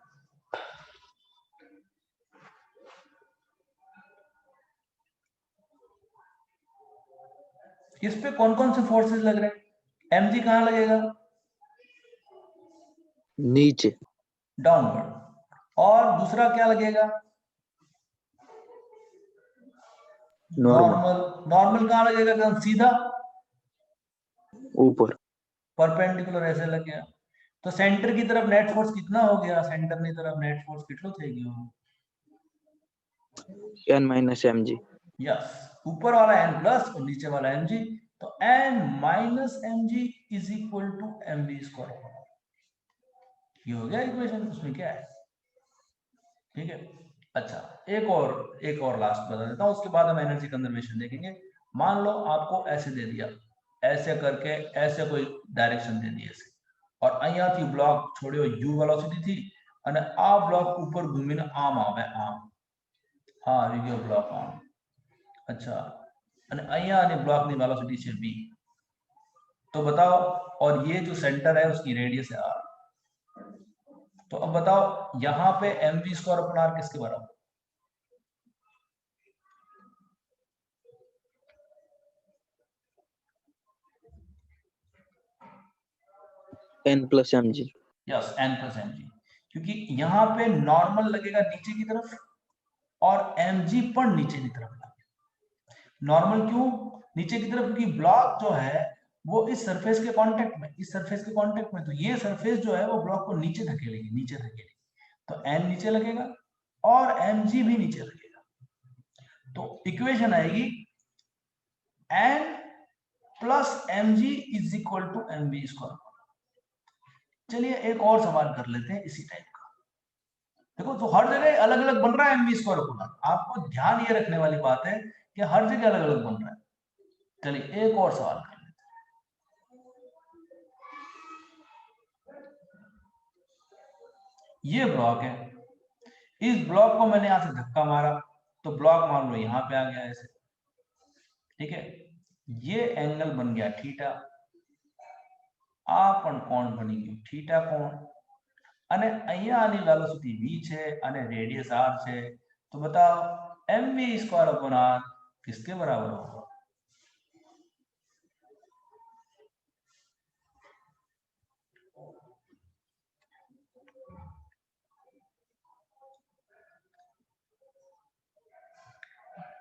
इस पे कौन कौन से फोर्सेस लग रहे हैं? mg कहां लगेगा? नीचे, डाउनवर्ड। और दूसरा क्या लगेगा? Normal, normal. नॉर्मल कहां लगेगा, एकदम सीधा ऊपर, परपेंडिकुलर ऐसे लग गया। तो सेंटर की तरफ नेट फोर्स कितना हो गया, सेंटर की तरफ नेट फोर्स कितना થઈ ગયો? n minus mg। यस, ऊपर वाला n प्लस और नीचे वाला mg, तो n minus mg is equal to mv square. ये हो गया इक्वेशन, उसमें क्या है, ठीक है। अच्छा, एक और लास्ट बता देता हूं, उसके बाद हम एनर्जी कंजर्वेशन देखेंगे। मान लो आपको ऐसे दे दिया, ऐसे करके ऐसे कोई डायरेक्शन दे दी ऐसे, और અહીંયાથી બ્લોક છોડ્યો u વેલોસિટી થી અને આ બ્લોક ઉપર ઘૂમીને આમ આવે, આમ હા આવી ગયો બ્લોક આમ। अच्छा, અને અહીંયાની બ્લોકની વેલોસિટી છે v, तो बताओ, और ये जो सेंटर है उसकी रेडियस है r, तो अब बताओ यहाँ पे mv स्क्वायर अपॉन r किसके बराबर? n plus mg। Yes, n plus mg, क्योंकि यहाँ पे नॉर्मल लगेगा नीचे की तरफ और mg पर नीचे की तरफ लगेगा। नॉर्मल क्यों नीचे की तरफ, क्योंकि ब्लॉक जो है वो इस सरफेस के कांटेक्ट में, इस सरफेस के कांटेक्ट में, तो ये सरफेस जो है वो ब्लॉक को नीचे धकेलेगी, नीचे धकेलेगी, तो n नीचे लगेगा और mg भी नीचे लगेगा। तो इक्वेशन आएगी n plus mg is equal to mv square. चलिए एक और सवाल कर लेते हैं इसी टाइप का। देखो तो हर जगह अलग अलग बन रहा है mv स्क्वायर अपॉन, आपको ध्यान ये रखने वाली बात है कि हर जगह अलग अलग बन रहा है। चलिए एक और सवाल कर लेते हैं। ये ब्लॉक है, इस ब्लॉक को मैंने यहां से धक्का मारा तो ब्लॉक मान लो यहाँ पे आ गया ऐसे, ठीक है। ये एंगल बन गया थीटा, आ पण कोण बनी गયું थीटा कोण, અને અહીંયા આની વેલોસિટી v છે અને રેડિયસ r છે, તો बताओ mv²/r किसके बराबर होगा?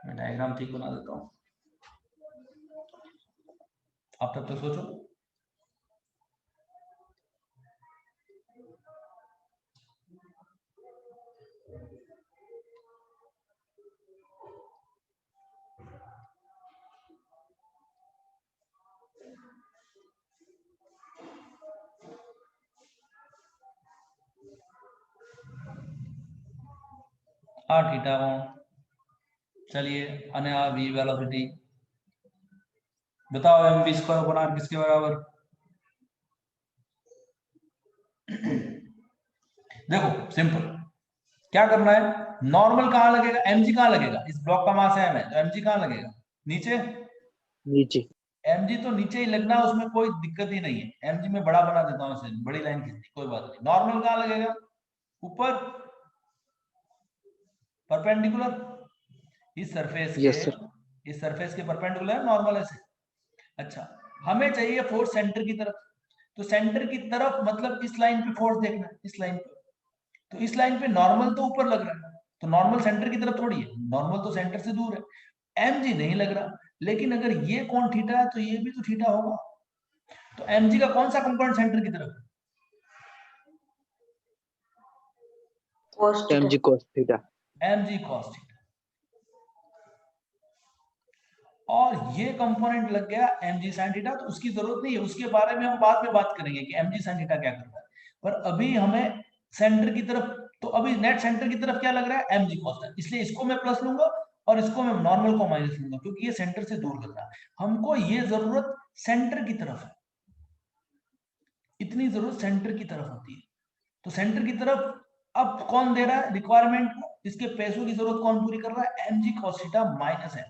मैं डायग्राम ठीक बना देता हूँ, आप तब तक सोचो। आ थीटा कोण, चलिए, અને આ v वेलोसिटी, बताओ mv²/r किसके बराबर? देखो सिंपल, क्या करना है, नॉर्मल कहां लगेगा, mg कहां लगेगा, इस ब्लॉक का मास m है तो mg कहां लगेगा, नीचे। नीचे। mg तो नीचे ही लगना, उसमें कोई दिक्कत ही नहीं है। mg में बड़ा बना देता हूं, इसे बड़ी लाइन खींचनी, कोई बात नहीं। नॉर्मल कहां लगेगा, ऊपर परपेंडिकुलर, इस सरफेस यस के, सर। इस सरफेस के परपेंडिकुलर नॉर्मल ऐसे। अच्छा, हमें चाहिए फोर्स सेंटर की तरफ, तो सेंटर की तरफ मतलब इस लाइन पे फोर्स देखना है, इस लाइन पे, तो इस लाइन पे नॉर्मल तो ऊपर लग रहा है, तो नॉर्मल सेंटर की तरफ थोड़ी है, नॉर्मल तो सेंटर से दूर है। mg नहीं लग रहा, लेकिन अगर ये कोण थीटा है तो ये भी तो थीटा होगा, तो mg का कौन सा कंपोनेंट सेंटर की तरफ है? mg cos theta. mg cos theta, और ये कंपोनेंट लग गया mg sin थीटा, तो उसकी जरूरत नहीं है, उसके बारे में हम बाद में बात करेंगे कि mg sin थीटा क्या करता है। पर अभी हमें सेंटर की तरफ, तो अभी नेट सेंटर की तरफ क्या लग रहा है, mg cos थीटा, इसलिए इसको मैं प्लस लूंगा और इसको मैं नॉर्मल को माइनस लूंगा, क्योंकि ये सेंटर से दूर लग रहा है। हमको ये जरूरत सेंटर की तरफ है, इतनी जरूरत सेंटर की तरफ होती है, तो सेंटर की तरफ अब कौन दे रहा है रिक्वायरमेंट को, इसके पैसों की जरूरत कौन पूरी कर रहा है, mg cos theta minus m,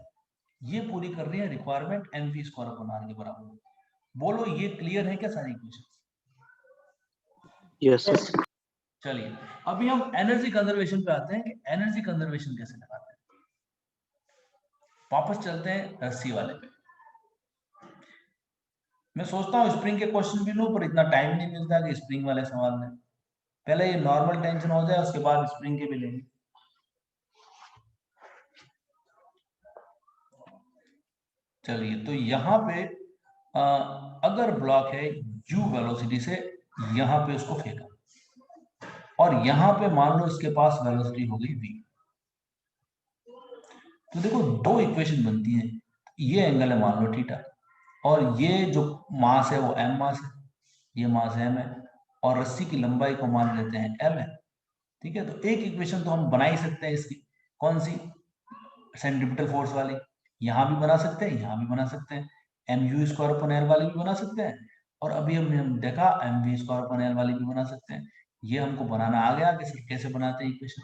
ये पूरी कर रही है रिक्वायरमेंट mv²/r के बराबर। बोलो ये क्लियर है क्या सारी इक्वेशन? Yes sir. चलिए अभी हम एनर्जी कंजर्वेशन पे आते हैं कि एनर्जी कंजर्वेशन कैसे लगाते हैं। वापस चलते हैं रस्सी वाले पे। मैं सोचता हूँ स्प्रिंग के क्वेश्चन भी लूं, पर इतना टाइम नहीं मिलता कि स्प्रिंग वाले सवाल में, पहले ये नॉर्मल टेंशन हो जाए, उसके बाद स्प्रिंग के भी लेंगे। चलिए, तो यहाँ पे अगर ब्लॉक है u वेलोसिटी से, यहाँ पे उसको फेंका, और यहाँ पे मान लो इसके पास वेलोसिटी हो गई v, तो देखो दो इक्वेशन बनती है, ये एंगल है मान लो थीटा, और ये जो मास है वो m मास है, ये मास m है, और रस्सी की लंबाई को मान लेते हैं l है, ठीक है। तो एक इक्वेशन तो हम बना ही सकते हैं इसकी, कौन सी, सेंट्रीपिटल फोर्स वाली, यहाँ भी बना सकते हैं, यहाँ भी बना सकते हैं, mu²/L वाली भी बना सकते हैं, और अभी हमने देखा mv²/L वाली भी बना सकते हैं। ये हमको बनाना आ गया कि सर कैसे बनाते हैं इक्वेशन।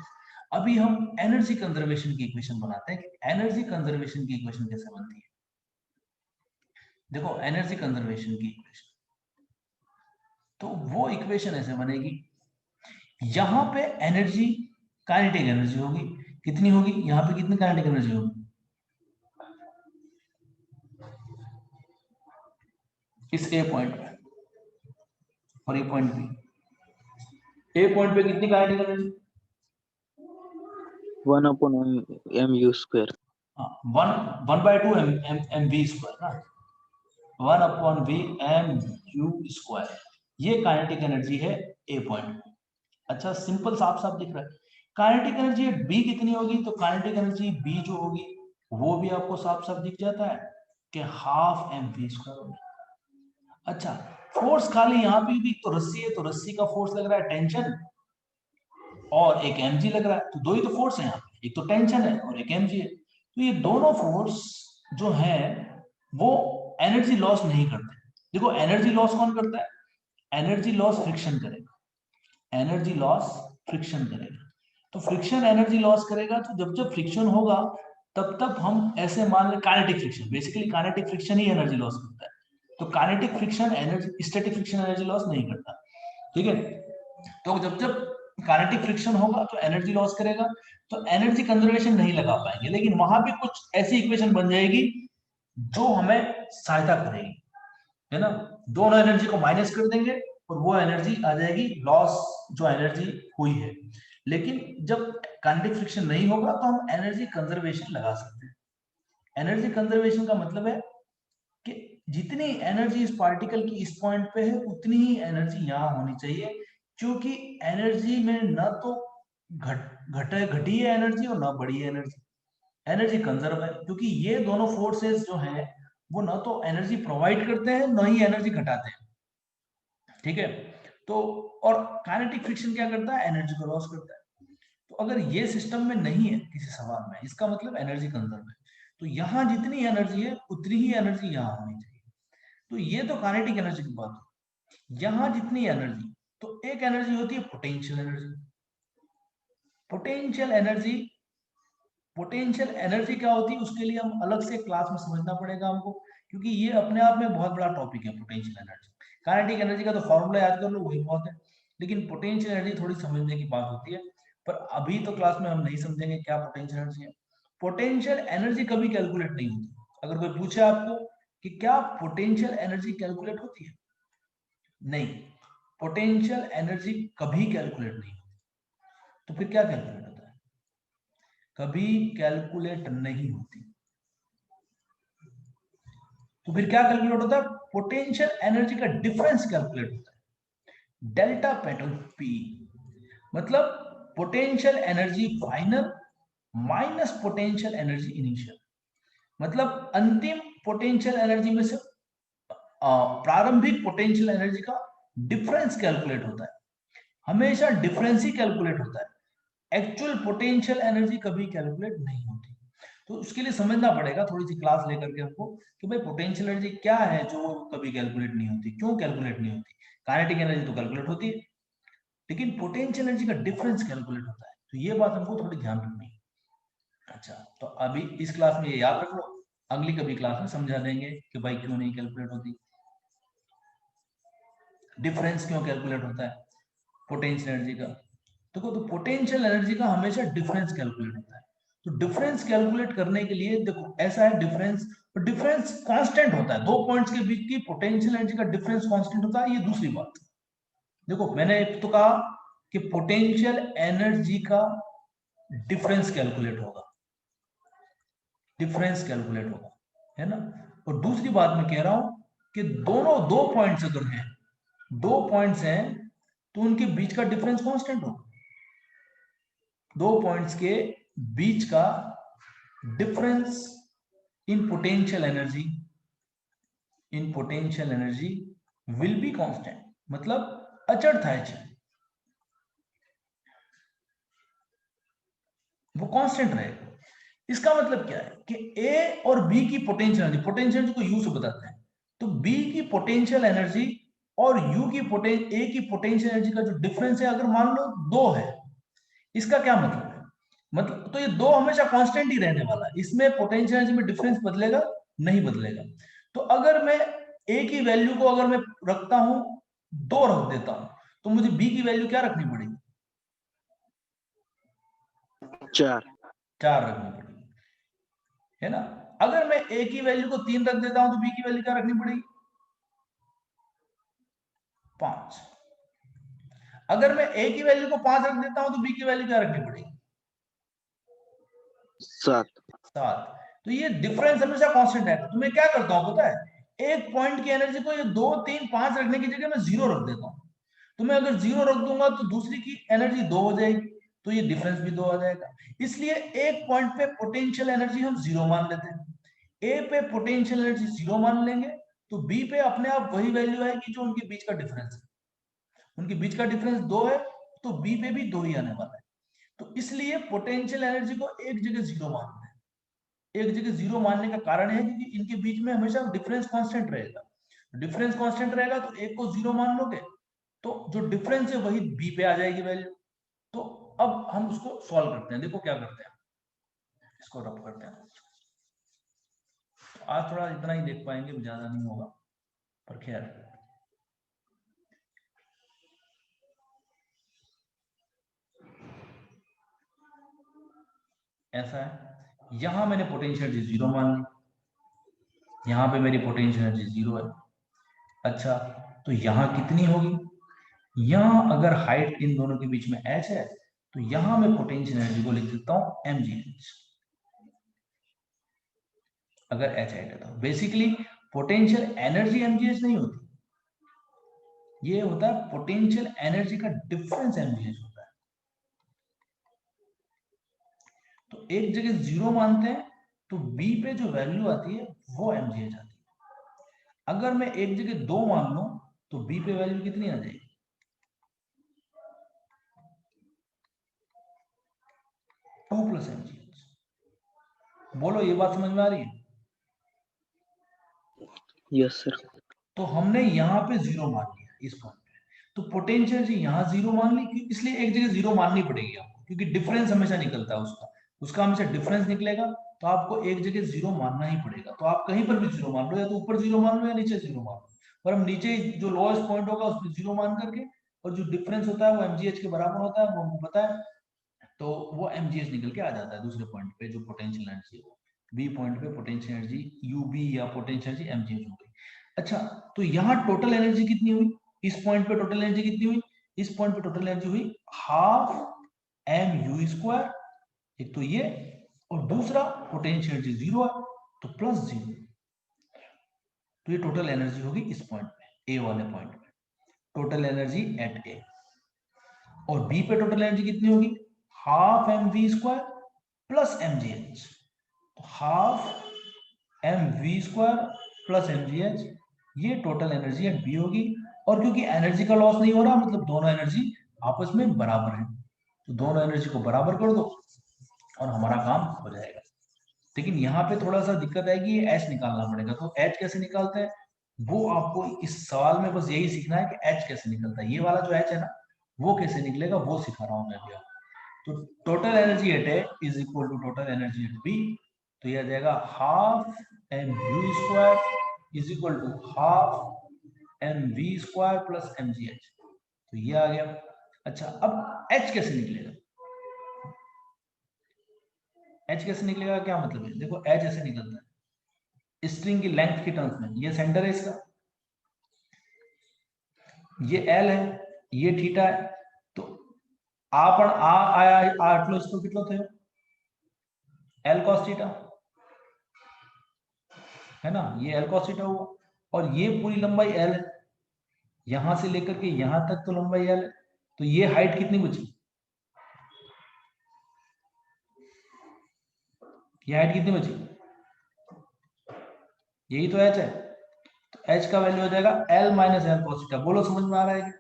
अभी हम एनर्जी कंजर्वेशन की इक्वेशन बनाते हैं कि एनर्जी कंजर्वेशन की इक्वेशन कैसे बनती है। देखो एनर्जी कंजर्वेशन की इक्वेशन, तो वो इक्वेशन ऐसे बनेगी, यहां पे एनर्जी काइनेटिक एनर्जी होगी, कितनी होगी, यहाँ पे कितनी काइनेटिक एनर्जी होगी, इस ए पॉइंट पे और ये पॉइंट बी, ए पॉइंट पे कितनी काइनेटिक एनर्जी, 1/mu²। हाँ 1/2 mv², ना 1/v mu², ये काइनेटिक एनर्जी है ए पॉइंट। अच्छा सिंपल साफ साफ दिख रहा है। काइनेटिक एनर्जी बी कितनी होगी, तो काइनेटिक एनर्जी बी जो होगी वो भी आपको साफ साफ दिख जाता है कि 1/2 mv² होगी। अच्छा फोर्स खाली यहाँ पे भी तो रस्सी है, तो रस्सी का फोर्स लग रहा है टेंशन, और एक mg लग रहा है, तो दो ही तो फोर्स है यहाँ पे, एक तो टेंशन है और एक mg है, तो ये दोनों फोर्स जो है वो एनर्जी लॉस नहीं करते। देखो एनर्जी लॉस कौन करता है, एनर्जी लॉस फ्रिक्शन करेगा, एनर्जी लॉस फ्रिक्शन करेगा, तो फ्रिक्शन एनर्जी लॉस करेगा, तो जब जब फ्रिक्शन होगा तब तब हम ऐसे मान लें kinetic friction, basically kinetic friction ही एनर्जी लॉस करता है, तो kinetic friction energy, static friction energy loss नहीं करता, ठीक है। तो जब जब काइनेटिक फ्रिक्शन होगा तो एनर्जी लॉस करेगा, तो एनर्जी कंजर्वेशन नहीं लगा पाएंगे, लेकिन वहां भी कुछ ऐसी इक्वेशन बन जाएगी जो हमें सहायता करेगी, है ना। दोनों एनर्जी को माइनस कर देंगे और वो एनर्जी आ जाएगी लॉस जो एनर्जी हुई है। लेकिन जब काइनेटिक फ्रिक्शन नहीं होगा तो हम एनर्जी कंजर्वेशन लगा सकते हैं। एनर्जी कंजर्वेशन का मतलब है कि जितनी एनर्जी इस पार्टिकल की इस पॉइंट पे है उतनी ही एनर्जी यहाँ होनी चाहिए, क्योंकि एनर्जी में न तो घटी है एनर्जी और ना बढ़ी है एनर्जी, एनर्जी कंजर्व है, क्योंकि ये दोनों फोर्सेस जो हैं वो ना तो एनर्जी प्रोवाइड करते हैं ना ही एनर्जी घटाते हैं, ठीक है। तो और काइनेटिक फ्रिक्शन क्या करता है, एनर्जी को लॉस करता है। तो अगर ये सिस्टम में नहीं है किसी सवाल में, इसका मतलब एनर्जी कंजर्व है, तो यहाँ जितनी एनर्जी है उतनी ही एनर्जी यहाँ होनी चाहिए। तो ये तो काइनेटिक एनर्जी की बात है। यहाँ जितनी एनर्जी, तो एक एनर्जी होती है potential energy. Potential energy, potential energy क्या होती है उसके लिए हम अलग से क्लास में समझना पड़ेगा हमको, क्योंकि ये अपने आप में बहुत बड़ा टॉपिक है पोटेंशियल एनर्जी। काइनेटिक एनर्जी का तो फॉर्मूला याद कर लो, वही बहुत है, लेकिन पोटेंशियल एनर्जी थोड़ी समझने की बात होती है, पर अभी तो क्लास में हम नहीं समझेंगे क्या पोटेंशियल एनर्जी है। पोटेंशियल एनर्जी कभी कैलकुलेट नहीं होती। अगर कोई पूछे आपको कि क्या पोटेंशियल एनर्जी कैलकुलेट होती है, नहीं, पोटेंशियल एनर्जी कभी कैलकुलेट नहीं होती। तो फिर क्या कैलकुलेट होता है, कभी कैलकुलेट नहीं होती। तो फिर क्या कैलकुलेट होता है, पोटेंशियल एनर्जी का डिफरेंस कैलकुलेट होता है, डेल्टा पैटर्न पी, मतलब potential energy final minus potential energy initial, मतलब अंतिम पोटेंशियल एनर्जी में से प्रारंभिक पोटेंशियल एनर्जी का डिफरेंस कैलकुलेट होता है। हमेशा डिफरेंस ही कैलकुलेट होता है, एक्चुअल पोटेंशियल एनर्जी कभी कैलकुलेट नहीं होती। तो उसके लिए समझना पड़ेगा थोड़ी सी क्लास लेकर के हमको कि भाई पोटेंशियल एनर्जी क्या है जो कभी कैलकुलेट नहीं होती, क्यों कैलकुलेट नहीं होती। काइनेटिक एनर्जी तो कैलकुलेट होती है, लेकिन पोटेंशियल एनर्जी का डिफरेंस कैलकुलेट होता है, तो ये बात हमको थोड़ी ध्यान रखनी है। अच्छा, तो अभी इस क्लास में ये याद रख लो, अगली कभी क्लास में समझा देंगे कि भाई क्यों नहीं कैलकुलेट होती, डिफरेंस क्यों कैलकुलेट होता है पोटेंशियल एनर्जी का। देखो, तो पोटेंशियल एनर्जी का हमेशा डिफरेंस कैलकुलेट होता है। तो डिफरेंस कैलकुलेट करने के लिए देखो ऐसा है, डिफरेंस, और डिफरेंस कांस्टेंट होता है, दो पॉइंट्स के बीच की पोटेंशियल एनर्जी का डिफरेंस कांस्टेंट होता है, ये दूसरी बात। देखो मैंने तो कहा कि पोटेंशियल एनर्जी का डिफरेंस कैलकुलेट होगा, डिफरेंस कैलकुलेट होगा, है ना। और दूसरी बात मैं कह रहा हूं कि दोनों दो पॉइंट्स अगर हैं, दो पॉइंट्स हैं, तो उनके बीच का डिफरेंस कांस्टेंट होगा। दो पॉइंट्स के बीच का difference in potential energy, in potential energy will be constant, मतलब अचर था, वो कांस्टेंट रहेगा। इसका मतलब क्या है कि ए और बी की पोटेंशियल एनर्जी, पोटेंशियल एनर्जी को यू से बताते हैं, तो बी की पोटेंशियल एनर्जी और यू की ए की पोटेंशियल एनर्जी का जो डिफरेंस है, अगर मान लो 2 है, इसका क्या मतलब है, मतलब तो ये 2 हमेशा कांस्टेंट ही रहने वाला है, इसमें पोटेंशियल एनर्जी में डिफरेंस बदलेगा नहीं बदलेगा। तो अगर मैं ए की वैल्यू को अगर मैं रखता हूं 2 रख देता हूं, तो मुझे बी की वैल्यू क्या रखनी पड़ेगी, 4 रखनी पड़ेगी, है ना। अगर मैं ए की वैल्यू को 3 रख देता हूं तो बी की वैल्यू क्या रखनी पड़ेगी, 5। अगर मैं ए की वैल्यू को 5 रख देता हूं तो बी की वैल्यू क्या रखनी पड़ेगी, 7। तो ये डिफरेंस हमेशा कांस्टेंट है। तो मैं क्या करता हूं पता है, एक पॉइंट की एनर्जी को ये 2, 3, 5 रखने की जगह मैं 0 रख देता हूं। तो मैं अगर 0 रख दूंगा तो दूसरी की एनर्जी 2 हो जाएगी, तो ये डिफरेंस भी 2 आ जाएगा। इसलिए एक पॉइंट पे पोटेंशियल एनर्जी हम 0 मान लेते हैं, ए पे पोटेंशियल एनर्जी 0 मान लेंगे, तो बी पे अपने आप वही वैल्यू आएगी जो उनके बीच का डिफरेंस है। उनके बीच का डिफरेंस 2 है, तो बी पे भी 2 ही आने वाला है। तो इसलिए पोटेंशियल एनर्जी को एक जगह 0 मानना है। एक जगह 0 मानने का कारण है क्योंकि इनके बीच में हमेशा डिफरेंस कांस्टेंट रहेगा। डिफरेंस कांस्टेंट रहेगा तो एक को 0 मान लोगे, तो जो डिफरेंस है वही बी पे आ जाएगी वैल्यू, तो अब हम उसको सॉल्व करते हैं। देखो क्या करते हैं, इसको रब करते हैं। आज थोड़ा इतना ही देख पाएंगे, ज्यादा नहीं होगा, पर खैर ऐसा है। यहां मैंने पोटेंशियल एनर्जी जीरो मान ली, यहां पे मेरी पोटेंशियल एनर्जी जीरो है। अच्छा, तो यहां कितनी होगी? यहां अगर हाइट इन दोनों के बीच में h है, तो यहां मैं पोटेंशियल एनर्जी को लिख देता हूं mgh, अगर h हाइट है तो। बेसिकली पोटेंशियल एनर्जी mgh नहीं होती, ये होता है पोटेंशियल एनर्जी का डिफरेंस mgh होता है। तो एक जगह जीरो मानते हैं तो b पे जो वैल्यू आती है वो mgh आती है। अगर मैं एक जगह दो मान लूं तो b पे वैल्यू कितनी आ जाएगी? 2 प्लस mgh। बोलो ये बात समझ में आ रही है? Yes sir. तो हमने यहाँ पे जीरो मान लिया इस पॉइंट पे, तो पोटेंशियल जी यहाँ जीरो मान ली, इसलिए एक जगह जीरो माननी पड़ेगी आपको, क्योंकि डिफरेंस हमेशा निकलता है उसका हमेशा डिफरेंस निकलेगा, तो आपको एक जगह जीरो मानना ही पड़ेगा। तो आप कहीं पर भी जीरो मान लो, या तो ऊपर जीरो मान लो या नीचे जीरो मान लो, पर हम नीचे जो लोएस्ट पॉइंट होगा उस पर जीरो मान करके, और जो डिफरेंस होता है वो mgh के बराबर होता है, वो हमको पता है, तो वो mgh निकल के आ जाता है दूसरे पॉइंट पे जो पोटेंशियल एनर्जी है। बी पॉइंट पे पोटेंशियल एनर्जी ub या पोटेंशियल एनर्जी mgh हो गई। अच्छा, तो यहाँ टोटल एनर्जी कितनी हुई? इस पॉइंट पे टोटल एनर्जी कितनी हुई? इस पॉइंट पे टोटल एनर्जी हुई हाफ mu स्क्वायर, एक तो ये, और दूसरा पोटेंशियल एनर्जी जीरो है तो प्लस जीरो, तो ये टोटल एनर्जी होगी इस पॉइंट पे, ए वाले पॉइंट पे, टोटल एनर्जी एट ए। और बी पे टोटल एनर्जी कितनी होगी? Half mv square plus mgh, तो half mv square plus mgh, ये टोटल एनर्जी एट बी होगी। और क्योंकि एनर्जी का लॉस नहीं हो रहा, मतलब दोनों एनर्जी आपस में बराबर है, तो दोनों एनर्जी को बराबर कर दो और हमारा काम हो जाएगा। लेकिन यहाँ पे थोड़ा सा दिक्कत आएगी, ये h निकालना पड़ेगा। तो h कैसे निकालते हैं वो आपको इस सवाल में बस यही सीखना है कि h कैसे निकलता है। ये वाला जो h है ना, वो कैसे निकलेगा वो सिखा रहा हूं मैं अभी आपको। तो total energy at A is equal to total energy at B, तो यह आ जाएगा half mu square is equal to half mv square plus mgh, तो ये आ गया। अच्छा, अब h कैसे निकलेगा? h कैसे निकलेगा क्या मतलब है? देखो h ऐसे निकलता है स्ट्रिंग की लेंथ की टर्म्स में, ये सेंटर है इसका, ये l है, ये थीटा है, तो आ पण आ आया आटलो इसको कितना थे? l cos थीटा है ना, ये l cos थीटा हुआ, और ये पूरी लंबाई l है, यहां से लेकर के यहां तक तो लंबाई l है, तो ये हाइट कितनी बची? ये हाइट कितनी बची? यही तो h है, तो h का वैल्यू हो जाएगा l minus l cos theta. बोलो समझ में आ रहा है?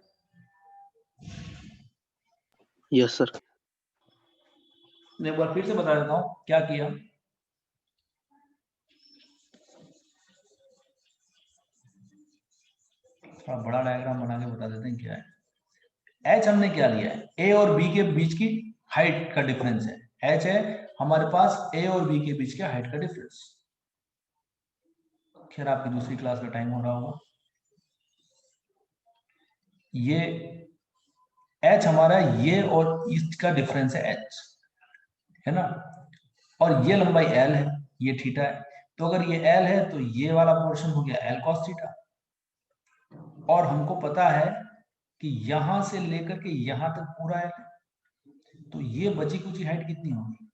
Yes sir. एक बार फिर से बता देता हूं क्या किया। थोड़ा बड़ा डायग्राम बना के बता देते हैं क्या है। h हमने क्या लिया है? a और b के बीच की हाइट का डिफरेंस है, h है हमारे पास a और b के बीच के हाइट का डिफरेंस। खैर आपकी दूसरी क्लास का टाइम हो रहा होगा। ये h हमारा ये और इसका डिफरेंस है h, है ना, और ये लंबाई l है, ये थीटा है, तो अगर ये l है तो ये वाला पोर्शन हो गया l cos थीटा। और हमको पता है कि यहां से लेकर के यहां तक पूरा l है, तो ये बची कुची हाइट कितनी होगी?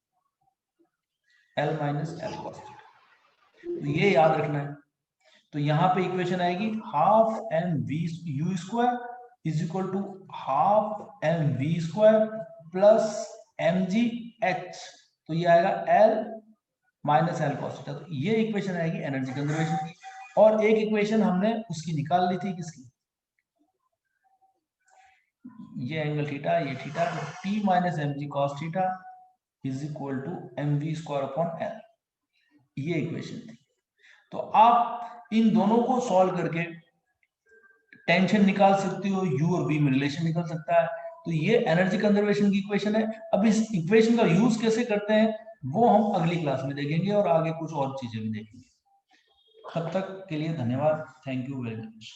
l minus l cos theta, तो ये याद रखना है। तो यहाँ पे इक्वेशन आएगी half mv u square is equal to half mv square plus mgh, तो ये आएगा l minus l cos theta. तो ये इक्वेशन आएगी एनर्जी कंजर्वेशन की। और एक इक्वेशन हमने उसकी निकाल ली थी, किसकी? ये एंगल थीटा, ये थीटा, तो t minus mg cos theta is equal to mv square upon l, ये इक्वेशन थी। तो आप इन दोनों को सॉल्व करके टेंशन निकाल सकते हो, u और v में रिलेशन निकल सकता है। तो ये एनर्जी कंजर्वेशन की इक्वेशन है। अब इस इक्वेशन का यूज कैसे करते हैं वो हम अगली क्लास में देखेंगे और आगे कुछ और चीजें भी देखेंगे। तब तक के लिए धन्यवाद। Thank you very much.